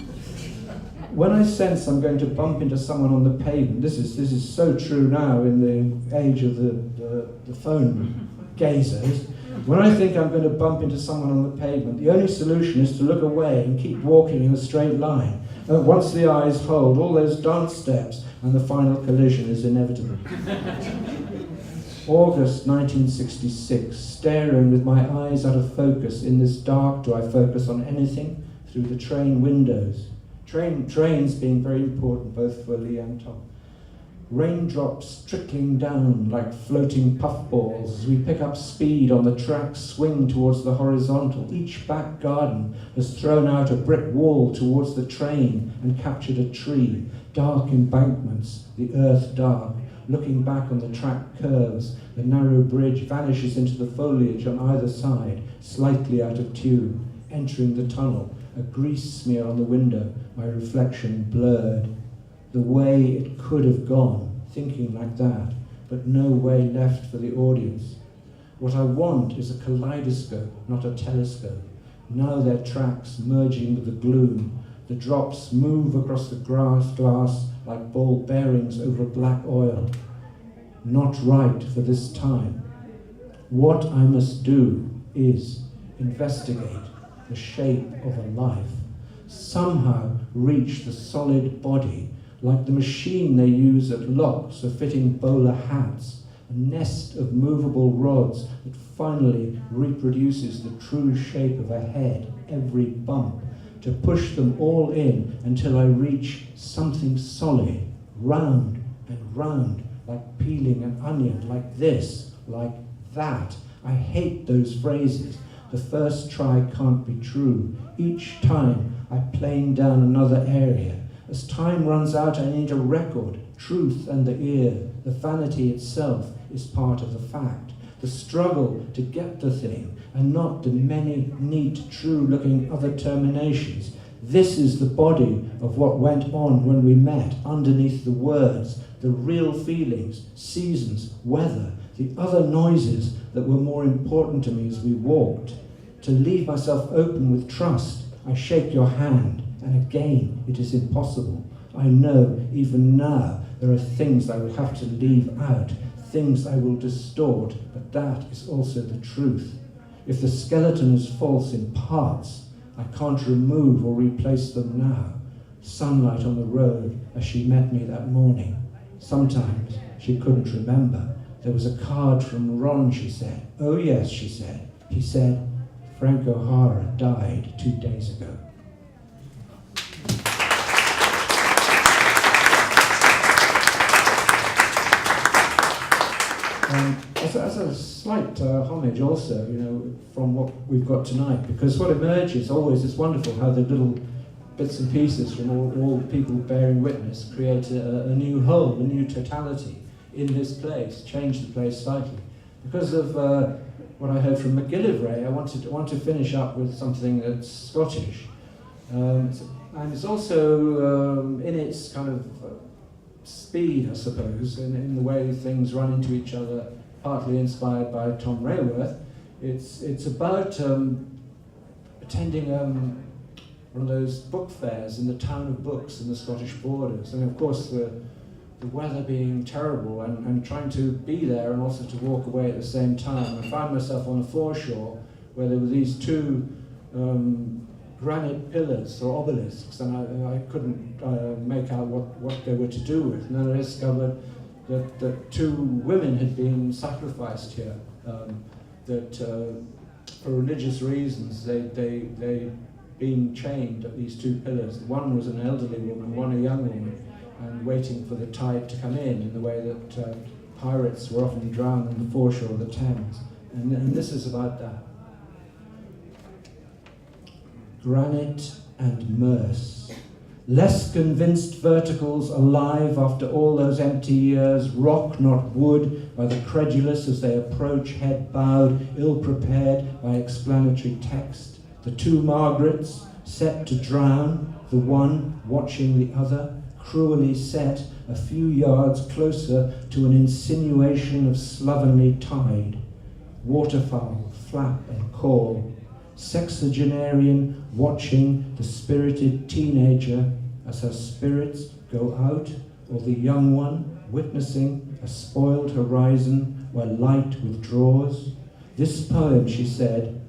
When I sense I'm going to bump into someone on the pavement, this is so true now in the age of the phone gazers. When I think I'm going to bump into someone on the pavement, the only solution is to look away and keep walking in a straight line. Once the eyes hold, all those dance steps, and the final collision is inevitable. August 1966, staring with my eyes out of focus. In this dark, do I focus on anything? Through the train windows. Trains being very important, both for Lee and Tom. Raindrops trickling down like floating puffballs as we pick up speed on the tracks, swing towards the horizontal. Each back garden has thrown out a brick wall towards the train and captured a tree. Dark embankments, the earth dark. Looking back on the track curves, the narrow bridge vanishes into the foliage on either side, slightly out of tune. Entering the tunnel, a grease smear on the window, my reflection blurred. The way it could have gone, thinking like that, but no way left for the audience. What I want is a kaleidoscope, not a telescope. Now their tracks merging with the gloom. The drops move across the glass like ball bearings over black oil. Not right for this time. What I must do is investigate the shape of a life, somehow reach the solid body, like the machine they use at locks for fitting bowler hats, a nest of movable rods that finally reproduces the true shape of a head, every bump, to push them all in until I reach something solid, round and round, like peeling an onion, like this, like that. I hate those phrases. The first try can't be true. Each time I plane down another area. As time runs out, I need a record, truth and the ear. The vanity itself is part of the fact. The struggle to get the thing, and not the many neat, true-looking other terminations. This is the body of what went on when we met, underneath the words, the real feelings, seasons, weather, the other noises that were more important to me as we walked. To leave myself open with trust, I shake your hand, and again it is impossible. I know, even now, there are things I will have to leave out, things I will distort, but that is also the truth. If the skeleton is false in parts, I can't remove or replace them now. Sunlight on the road as she met me that morning. Sometimes she couldn't remember. There was a card from Ron, she said. Oh yes, she said. He said, Frank O'Hara died 2 days ago. As a slight homage also, from what we've got tonight, because what emerges always is wonderful how the little bits and pieces from all people bearing witness create a new whole, a new totality in this place, change the place slightly. Because of what I heard from Macgillivray, I want to finish up with something that's Scottish. And it's also in its kind of speed, I suppose, in the way things run into each other, partly inspired by Tom Rayworth. It's about attending one of those book fairs in the town of books in the Scottish borders, and of course the weather being terrible, and trying to be there and also to walk away at the same time. I found myself on a foreshore where there were these two granite pillars or obelisks, and I couldn't make out what they were to do with. And then I discovered that two women had been sacrificed here, that for religious reasons they'd been chained at these two pillars. One was an elderly woman, one a young woman, and waiting for the tide to come in the way that pirates were often drowned on the foreshore of the Thames. And this is about that. Granite and Merce. Less convinced verticals alive after all those empty years, rock not wood by the credulous as they approach, head bowed, ill-prepared by explanatory text. The two Margarets, set to drown, the one watching the other, cruelly set a few yards closer to an insinuation of slovenly tide. Waterfowl flap and call. Sexagenarian watching the spirited teenager as her spirits go out, or the young one witnessing a spoiled horizon where light withdraws. This poem, she said,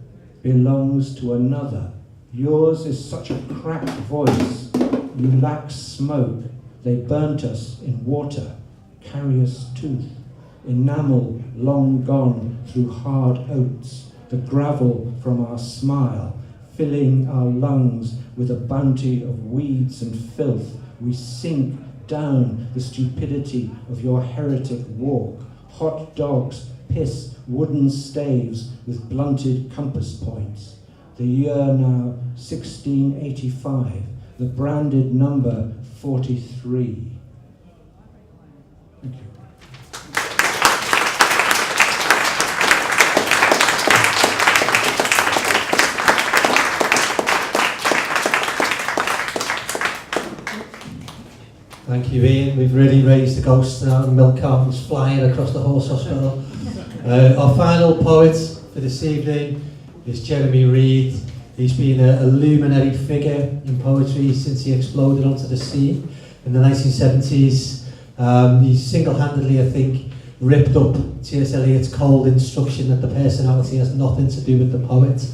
belongs to another. Yours is such a cracked voice. you lack smoke. They burnt us in water, carious tooth, enamel long gone through hard oats, the gravel from our smile, filling our lungs with a bounty of weeds and filth. We sink down the stupidity of your heretic walk. Hot dogs piss wooden staves with blunted compass points. The year now 1685, the branded number 43. Thank you. Thank you, Iain. We've really raised the ghost now. The milk cartons flying across the horse hospital. Our final poet for this evening is Jeremy Reed. He's been a luminary figure in poetry since he exploded onto the scene in the 1970s. He single-handedly, I think, ripped up T.S. Eliot's cold instruction that the personality has nothing to do with the poet.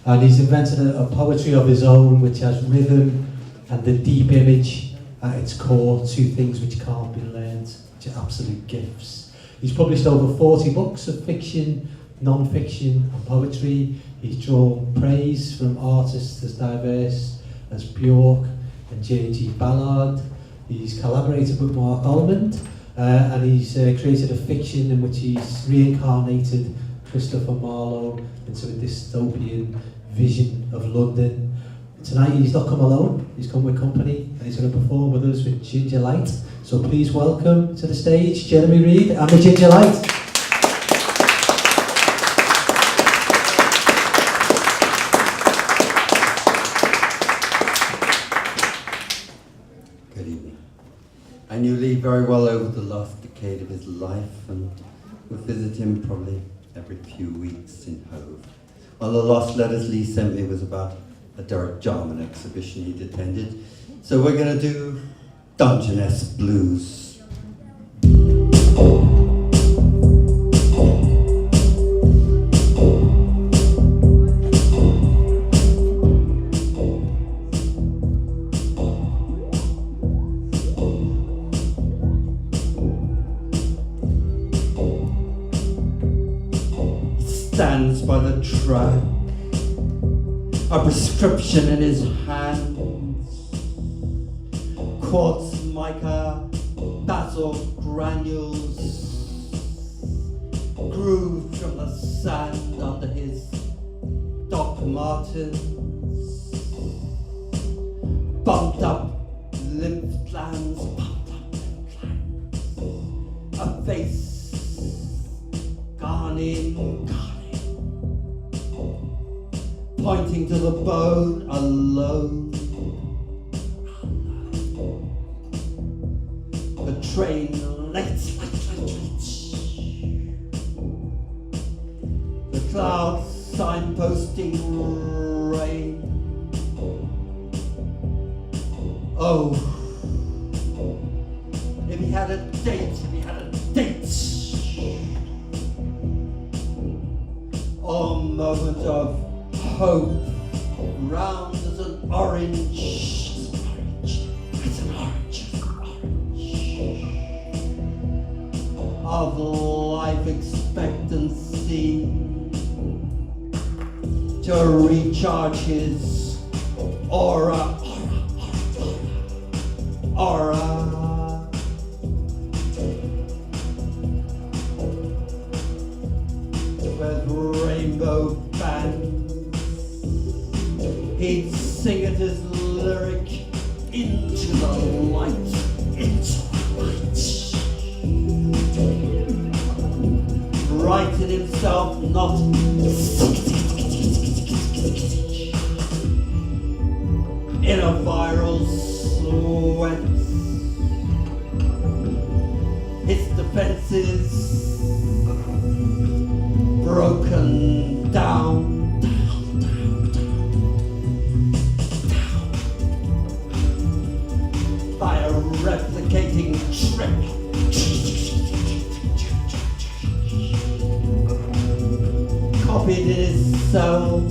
And he's invented a poetry of his own which has rhythm and the deep image at its core, two things which can't be learned, which are absolute gifts. He's published over 40 books of fiction, non-fiction and poetry. He's drawn praise from artists as diverse as Bjork and J.G. Ballard. He's collaborated with Mark Almond and he's created a fiction in which he's reincarnated Christopher Marlowe into a dystopian vision of London. Tonight he's not come alone, he's come with company and he's going to perform with us with Ginger Light. So please welcome to the stage Jeremy Reed and the Ginger Light. Good evening. I knew Lee very well over the last decade of his life and would visit him probably every few weeks in Hove. One of the last letters Lee sent me was about a Derek Jarman exhibition he'd attended. So we're going to do Dungeness Blues. He stands by the track, a prescription in his hands, quartz mica, basalt granules, grooved from the sand under his Doc Martens, bumped up lymph glands, a face garning, pointing to the bone alone. The train late. The clouds signposting rain. Oh, if he had a date, or a moment of hope, round as an orange, of life expectancy, to recharge his aura, with rainbow bands. He'd sing it as lyric into the light, writing himself not in a viral sweat. His defenses broken down. By a replicating trick. Copied in his cell,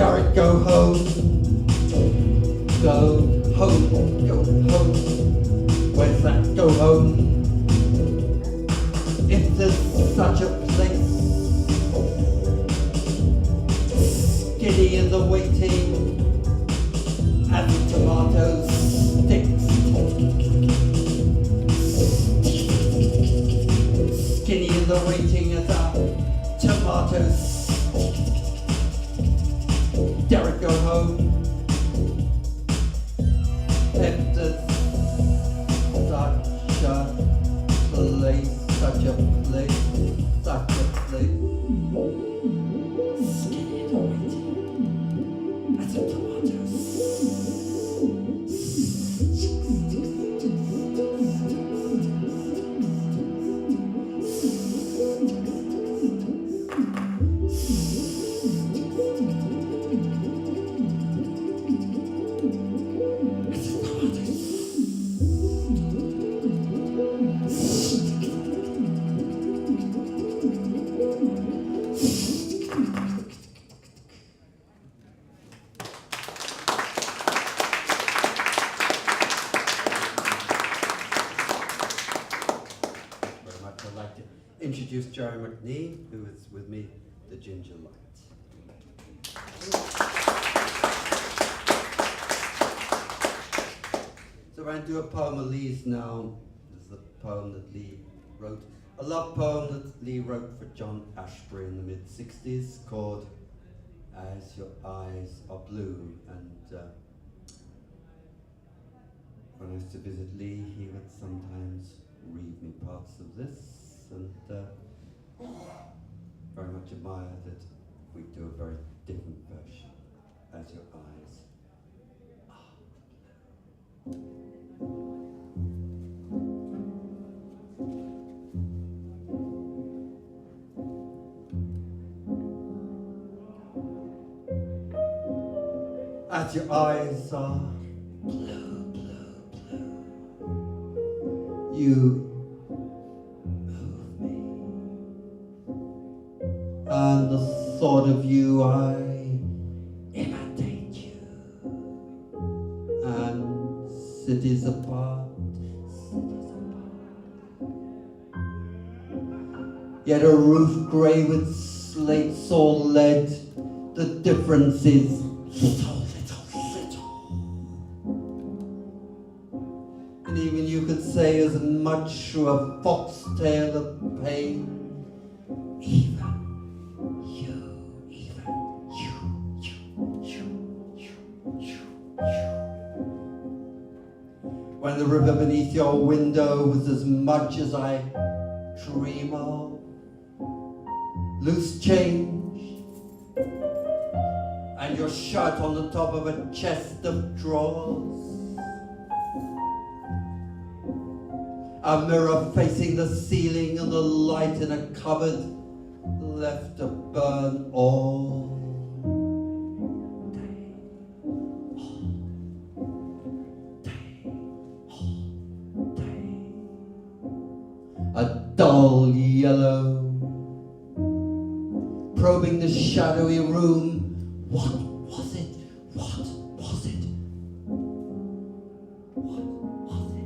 Garrett, go home. Go home, go home. Where's that go home? If there's such a place, skinny in the waiting, and tomatoes sticks. Skinny in the waiting as our tomatoes. Derek, go home. If there's such a place, such a place, such a place. Skinny in the waiting as our tomatoes. Introduce Jerry McNee, who is with me, the Ginger Light. So we're going to do a poem of Lee's now. This is a poem that Lee wrote, a love poem that Lee wrote for John Ashbery in the mid-60s called As Your Eyes Are Blue. And when I used to visit Lee, he would sometimes read me parts of this. And very much admire that we do a very different version. As Your Eyes Are blue. As your eyes are blue, blue, blue, you and the thought of you, I imitate you. And cities apart, yet a roof grey with slates all lead, the difference is little. And even you could say as much through a foxtail of pain, when the river beneath your window was as much as I dream of, loose change, and your shirt on the top of a chest of drawers, a mirror facing the ceiling and the light in a cupboard left to burn all. A dull yellow, probing the shadowy room. What was it? What was it? What was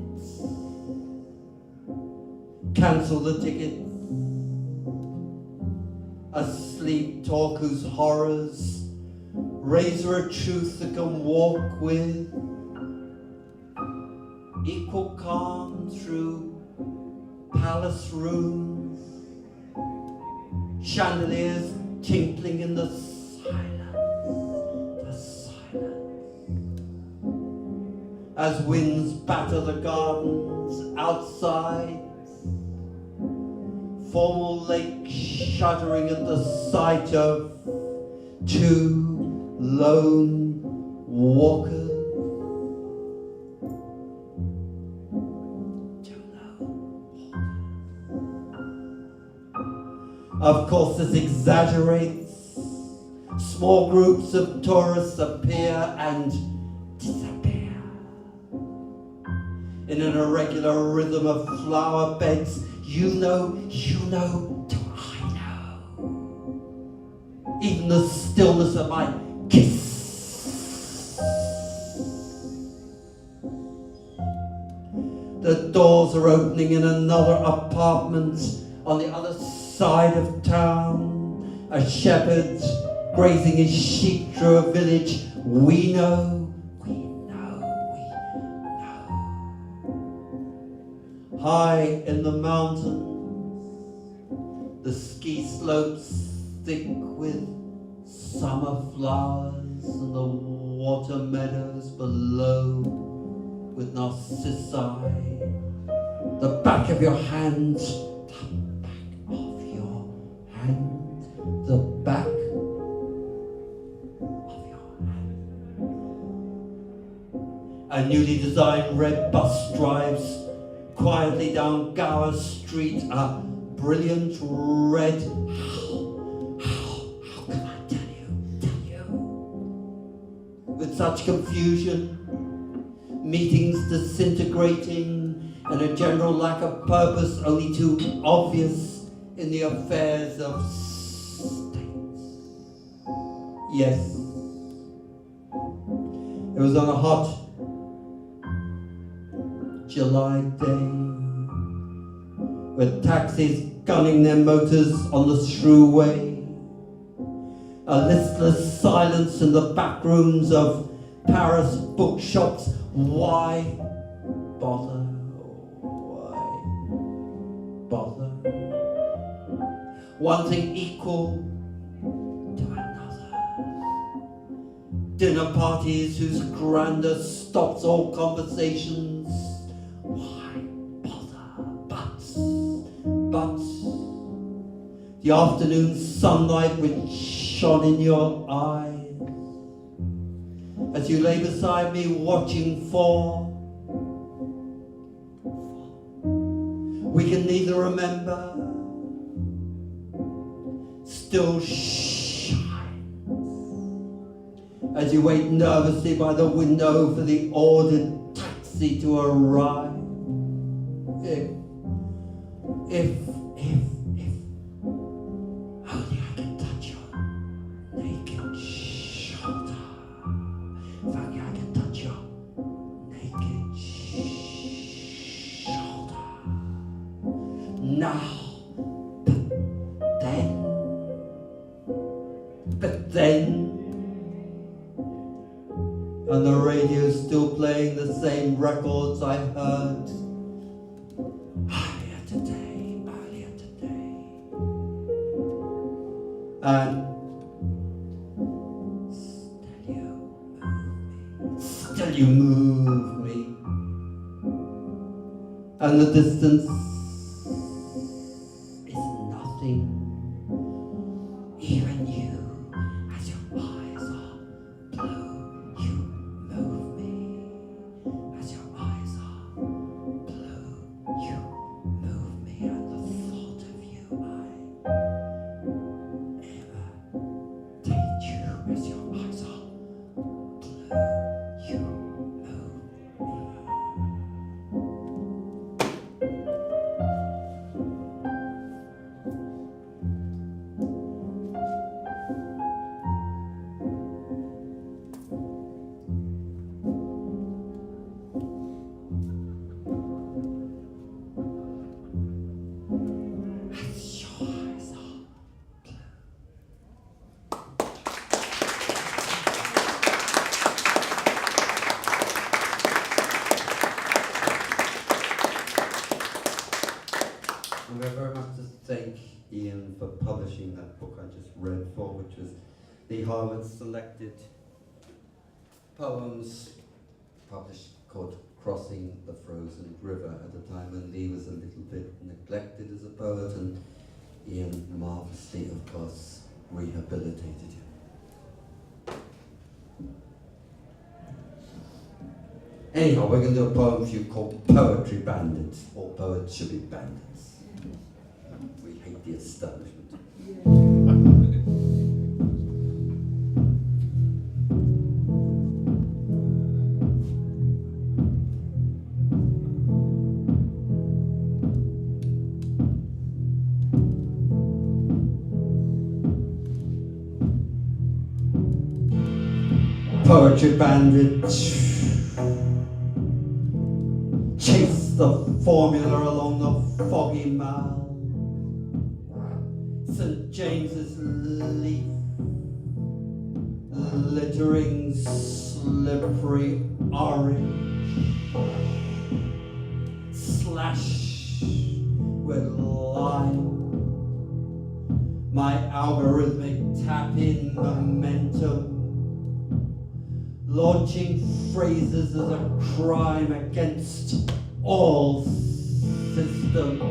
it? Cancel the tickets. A sleep talk whose horrors raise her a truth that can walk with equal calm through palace rooms, chandeliers tinkling in the silence, as winds batter the gardens outside, formal lake shuddering at the sight of two lone walkers. Of course, this exaggerates. Small groups of tourists appear and disappear in an irregular rhythm of flower beds. You know, do I know? Even the stillness of my kiss doors are opening in another apartment on the other side of town. A shepherd grazing his sheep through a village. We know. High in the mountains, the ski slopes thick with summer flowers, and the water meadows below with narcissi. The back of your hand, the back of your hand. A newly designed red bus drives quietly down Gower Street, a brilliant red. How can I tell you? With such confusion, meetings disintegrating, and a general lack of purpose only too obvious in the affairs of states. Yes, it was on a hot July day, with taxis gunning their motors on the throughway, a listless silence in the back rooms of Paris bookshops. Why bother? Why bother? One thing equal to another. Dinner parties whose grandeur stops all conversations. Why bother? But the afternoon sunlight which shone in your eyes as you lay beside me watching for, we can neither remember, still shines as you wait nervously by the window for the ordered taxi to arrive. If only I could touch your naked shoulder. If only I could touch your naked shoulder. Now, but then, and the radio's still playing the same records I heard earlier today. And still you move me. And the distance is nothing. Even you, as your eyes are blue, you move me. As your eyes are blue, you move me. And the thought of you, as your eyes are blue, you move And we're very much to thank Iain for publishing that book I just read for, which was the Harwood selected poems published called Crossing the Frozen River, at a time when Lee was a little bit neglected as a poet, and Iain marvellously, of course, rehabilitated him. Anyhow, we're going to do a poem for you called Poetry Bandits. All poets should be bandits. We hate the establishment. Poetry bandits chase the formula along the foggy mile. St. James's leaf, littering slippery orange, slash with lime. My algorithmic tap-in momentum, launching phrases as a crime against all systems.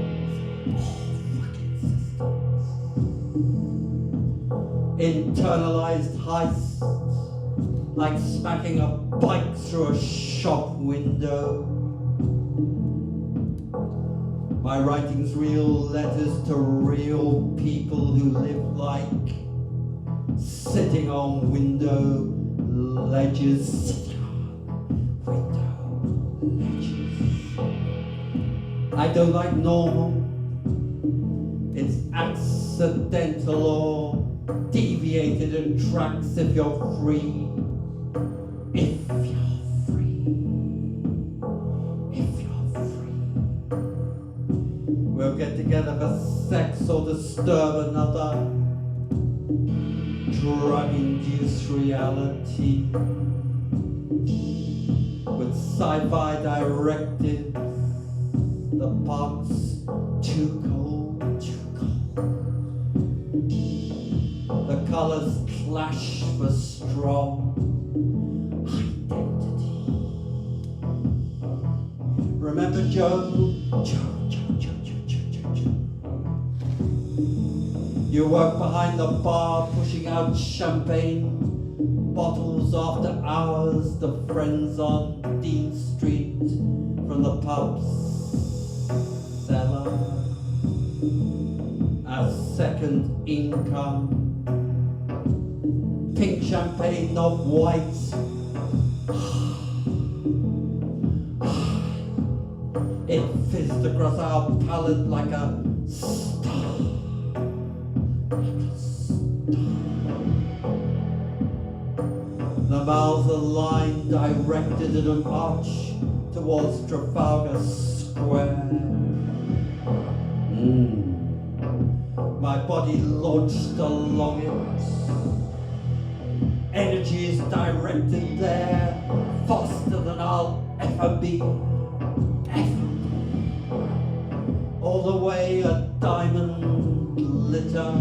Internalized heist, like smacking a bike through a shop window. My writing's real letters to real people who live like sitting on window ledges. I don't like normal. It's accidental or deviated in tracks if you're free. If you're free. If you're free. We'll get together for sex or disturb another. Drug-induced reality. With sci-fi directives. The park's too cold, too cold. The colors clash for strong identity. Remember Joe? Joe. You work behind the bar, pushing out champagne bottles after hours. The friends on Dean Street from the pubs. Cellar as second income. Pink champagne, not white. It fizzed across our palate like a star. The mouths are lined, directed in an arch towards Trafalgar Square. My body launched along it. Energy is directed there, faster than I'll ever be. All the way a diamond glitter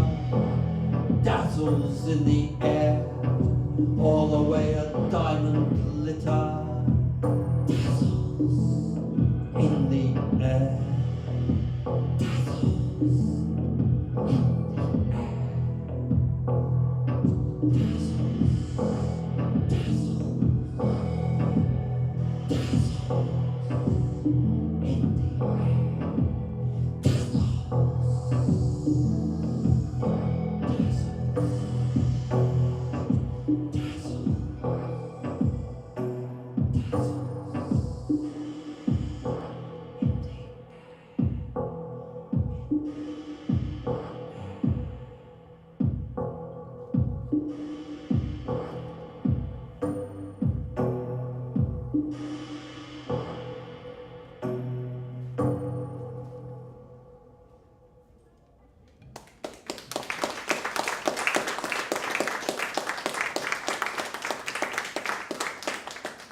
dazzles in the air. All the way a diamond glitter dazzles in the air.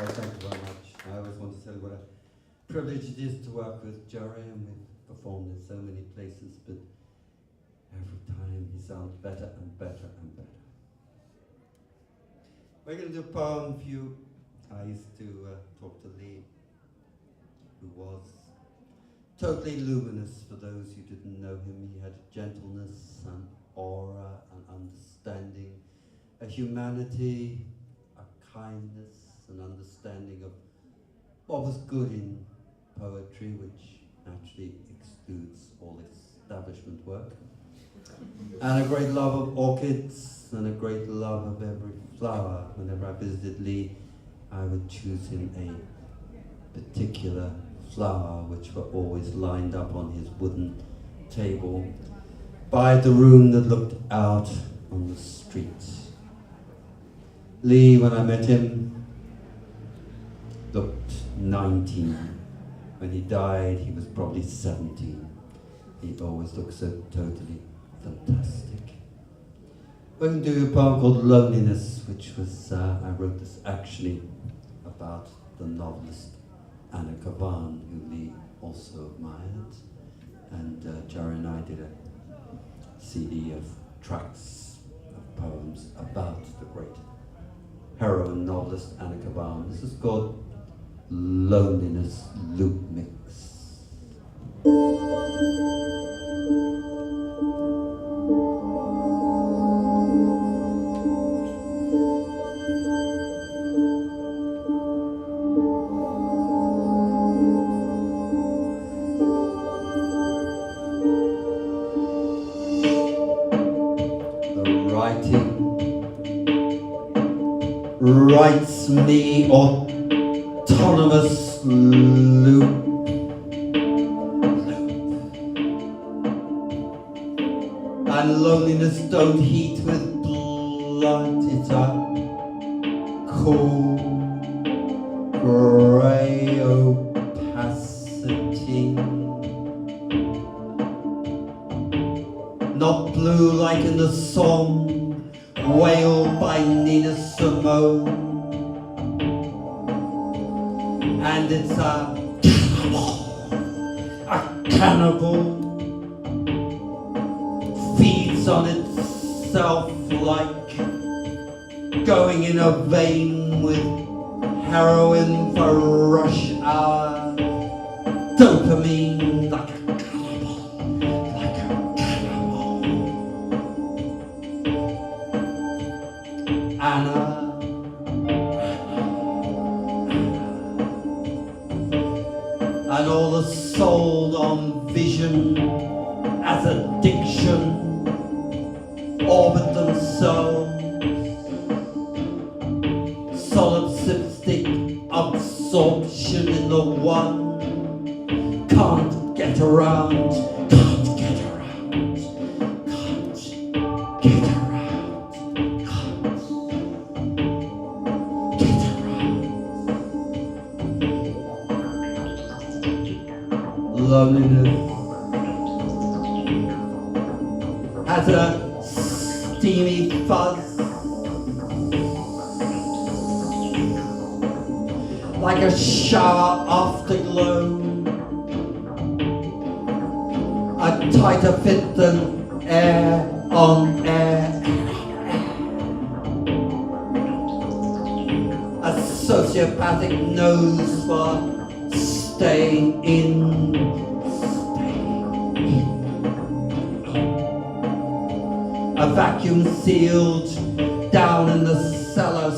Thank you very much. I always want to tell you what a privilege it is to work with Jerry, and we've performed in so many places, but every time he sounds better and better and better. We're going to do a poem for you. I used to talk to Lee, who was totally luminous. For those who didn't know him, he had gentleness and aura and understanding, a humanity, a kindness, an understanding of what was good in poetry, which naturally excludes all establishment work, and a great love of orchids, and a great love of every flower. Whenever I visited Lee, I would choose him a particular flower, which were always lined up on his wooden table by the room that looked out on the street. Lee, when I met him, looked 19, When he died, he was probably 17. He always looked so totally fantastic. We're going to do a poem called Loneliness, which was, I wrote this actually about the novelist Anna Kavan, who Lee also admired. And Jerry and I did a CD of tracks of poems about the great heroine novelist Anna Kavan. This is called Loneliness Loop Mix. Writes me autonomous loop. And loneliness don't heat with blood, it's a cool grey opacity. Not blue like in the song wailed by Nina Simone, and it's a cannibal, feeds on itself like going in a vein with heroin for rush hour, dopamine like a cannibal, like a cannibal. Anna, and all the sold on vision as addiction orbit themselves, solipsistic absorption in the one, can't get around, can't get around, can't get around. Loneliness has a steamy fuzz, like a shower afterglow, a tighter fit than air on air, a sociopathic nose for staying in. A vacuum sealed down in the cellar.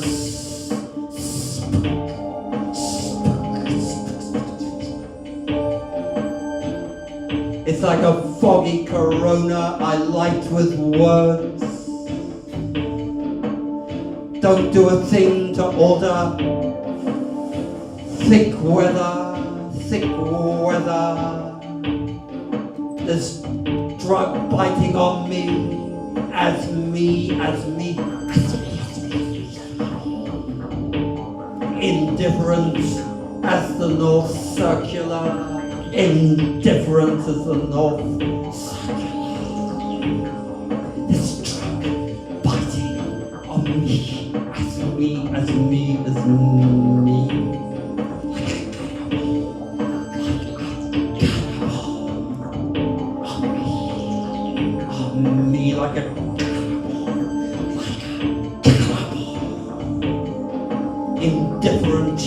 It's like a foggy corona I light with words. Don't do a thing to order. Thick weather, thick weather. There's drug biting on me. As me, indifferent as the North Circular, indifferent as the North Circular. This drug biting on me, as me, as me, as me. Like a cannibal, on me like a indifferent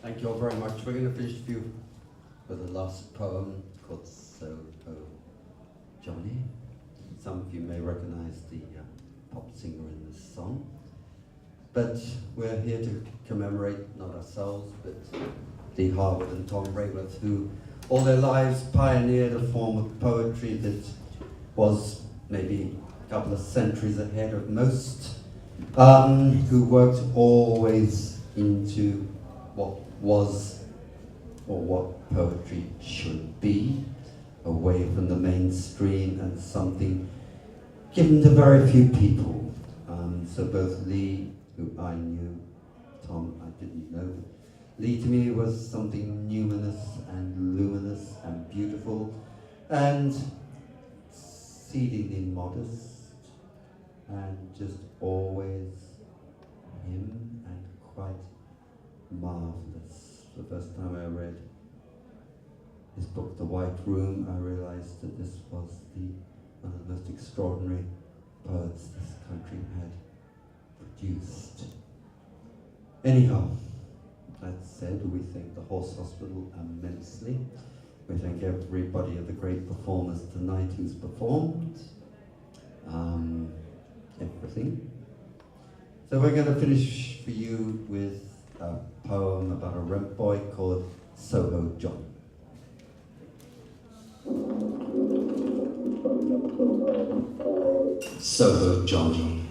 Thank you all very much. We're going to finish with a last poem called So Ho Johnny. Some of you may recognize the pop singer in this song. But we're here to commemorate not ourselves, but Lee Harwood and Tom Rayworth, who all their lives pioneered a form of poetry that was maybe a couple of centuries ahead of most, who worked always into what was or what poetry should be, away from the mainstream and something given to very few people. So both Lee, who I knew, Tom I didn't know, Lee to me was something numinous and luminous and beautiful and exceedingly modest and just always him and quite marvellous. The first time I read his book, The White Room, I realised that this was one of the most extraordinary poets this country had produced. Anyhow, that said, we thank the Horse Hospital immensely. We thank everybody of the great performers tonight who's performed. Everything. So we're going to finish for you with a poem about a rent boy called Soho John. Soho John.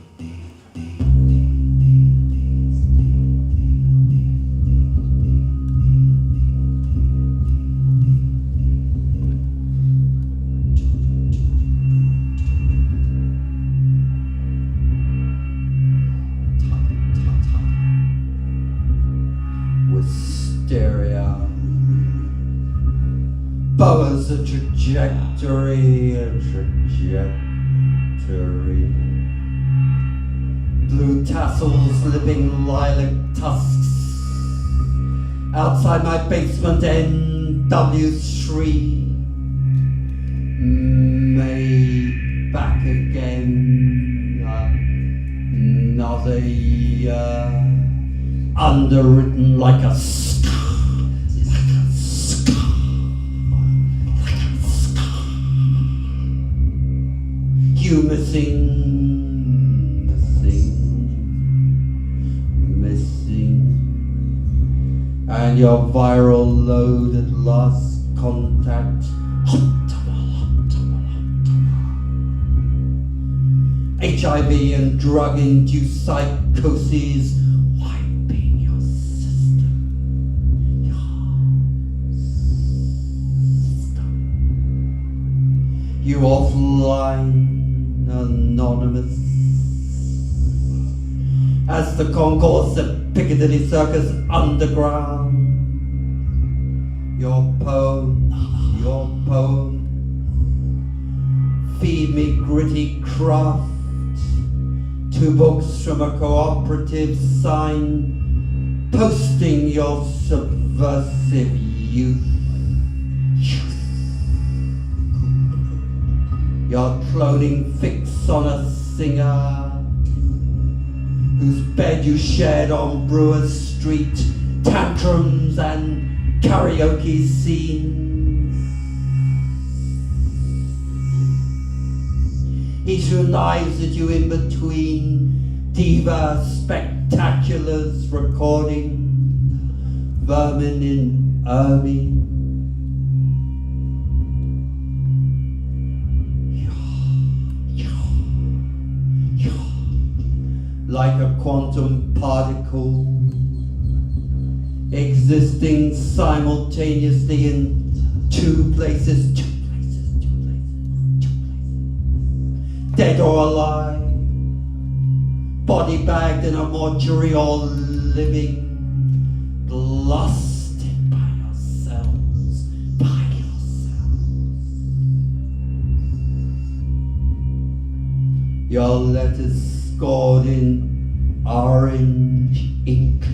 Wisteria. Boa's a trajectory, Blue tassels, living lilac tusks. Outside my basement, NW3. May back again. Another year. Underwritten like a you missing, and your viral load at last contact. HIV and drug-induced psychoses wiping your system. You offline. Anonymous as the concourse at Piccadilly Circus Underground. Your poem, feed me gritty craft. 2 books from a cooperative sign, posting your subversive youth. Your cloning fix on a singer whose bed you shared on Brewer Street, tantrums and karaoke scenes. He threw knives at you in between diva spectaculars recording vermin in ermine. Like a quantum particle, existing simultaneously in 2 places, dead or alive, body bagged in a mortuary or living, blasted by yourselves, Your letters scored in orange ink.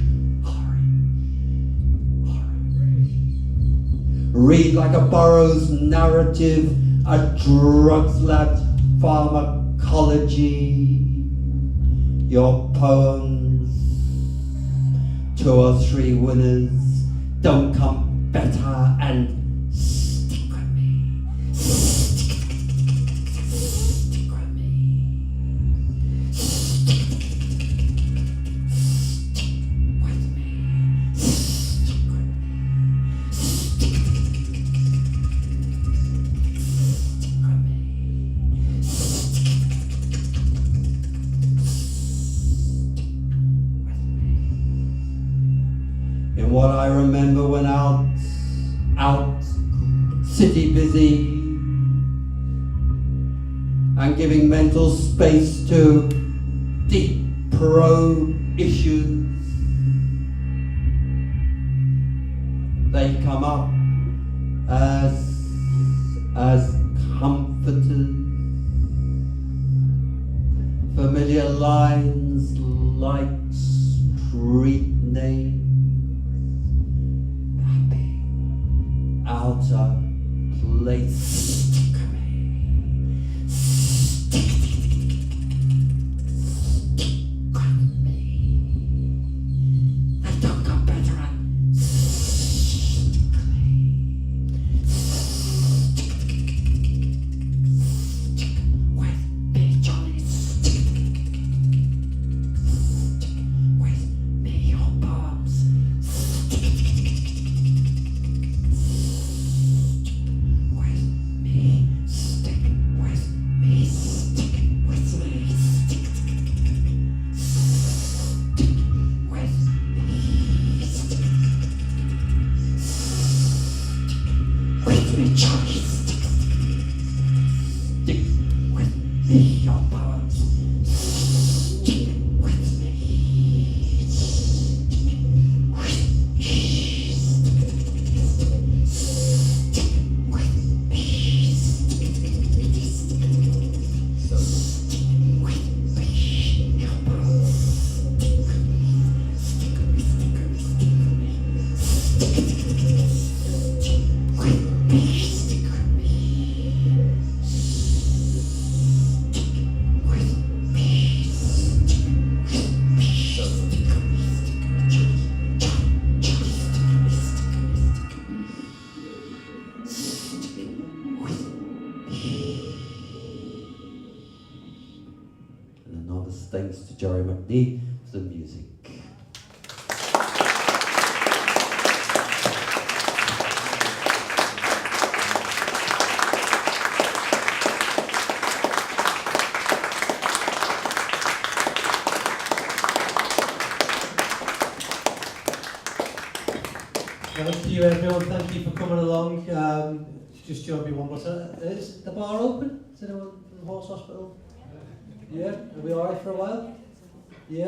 Read like a Burroughs narrative, a drugs lab pharmacology. Your poems, 2 or 3 winners, don't come better and stick with me. Stick with me. Stick with me. Stick with me. I remember when out, city busy, and giving mental space to deep probe issues. They come up as comforters, familiar lines like street names, mapping out a place. Thanks to Jerry McNee for the music. Thank you everyone, thank you for coming along. Just join me one more time. Is the bar open? Is anyone from the Horse Hospital? Yeah, are we alright for a while? Yeah.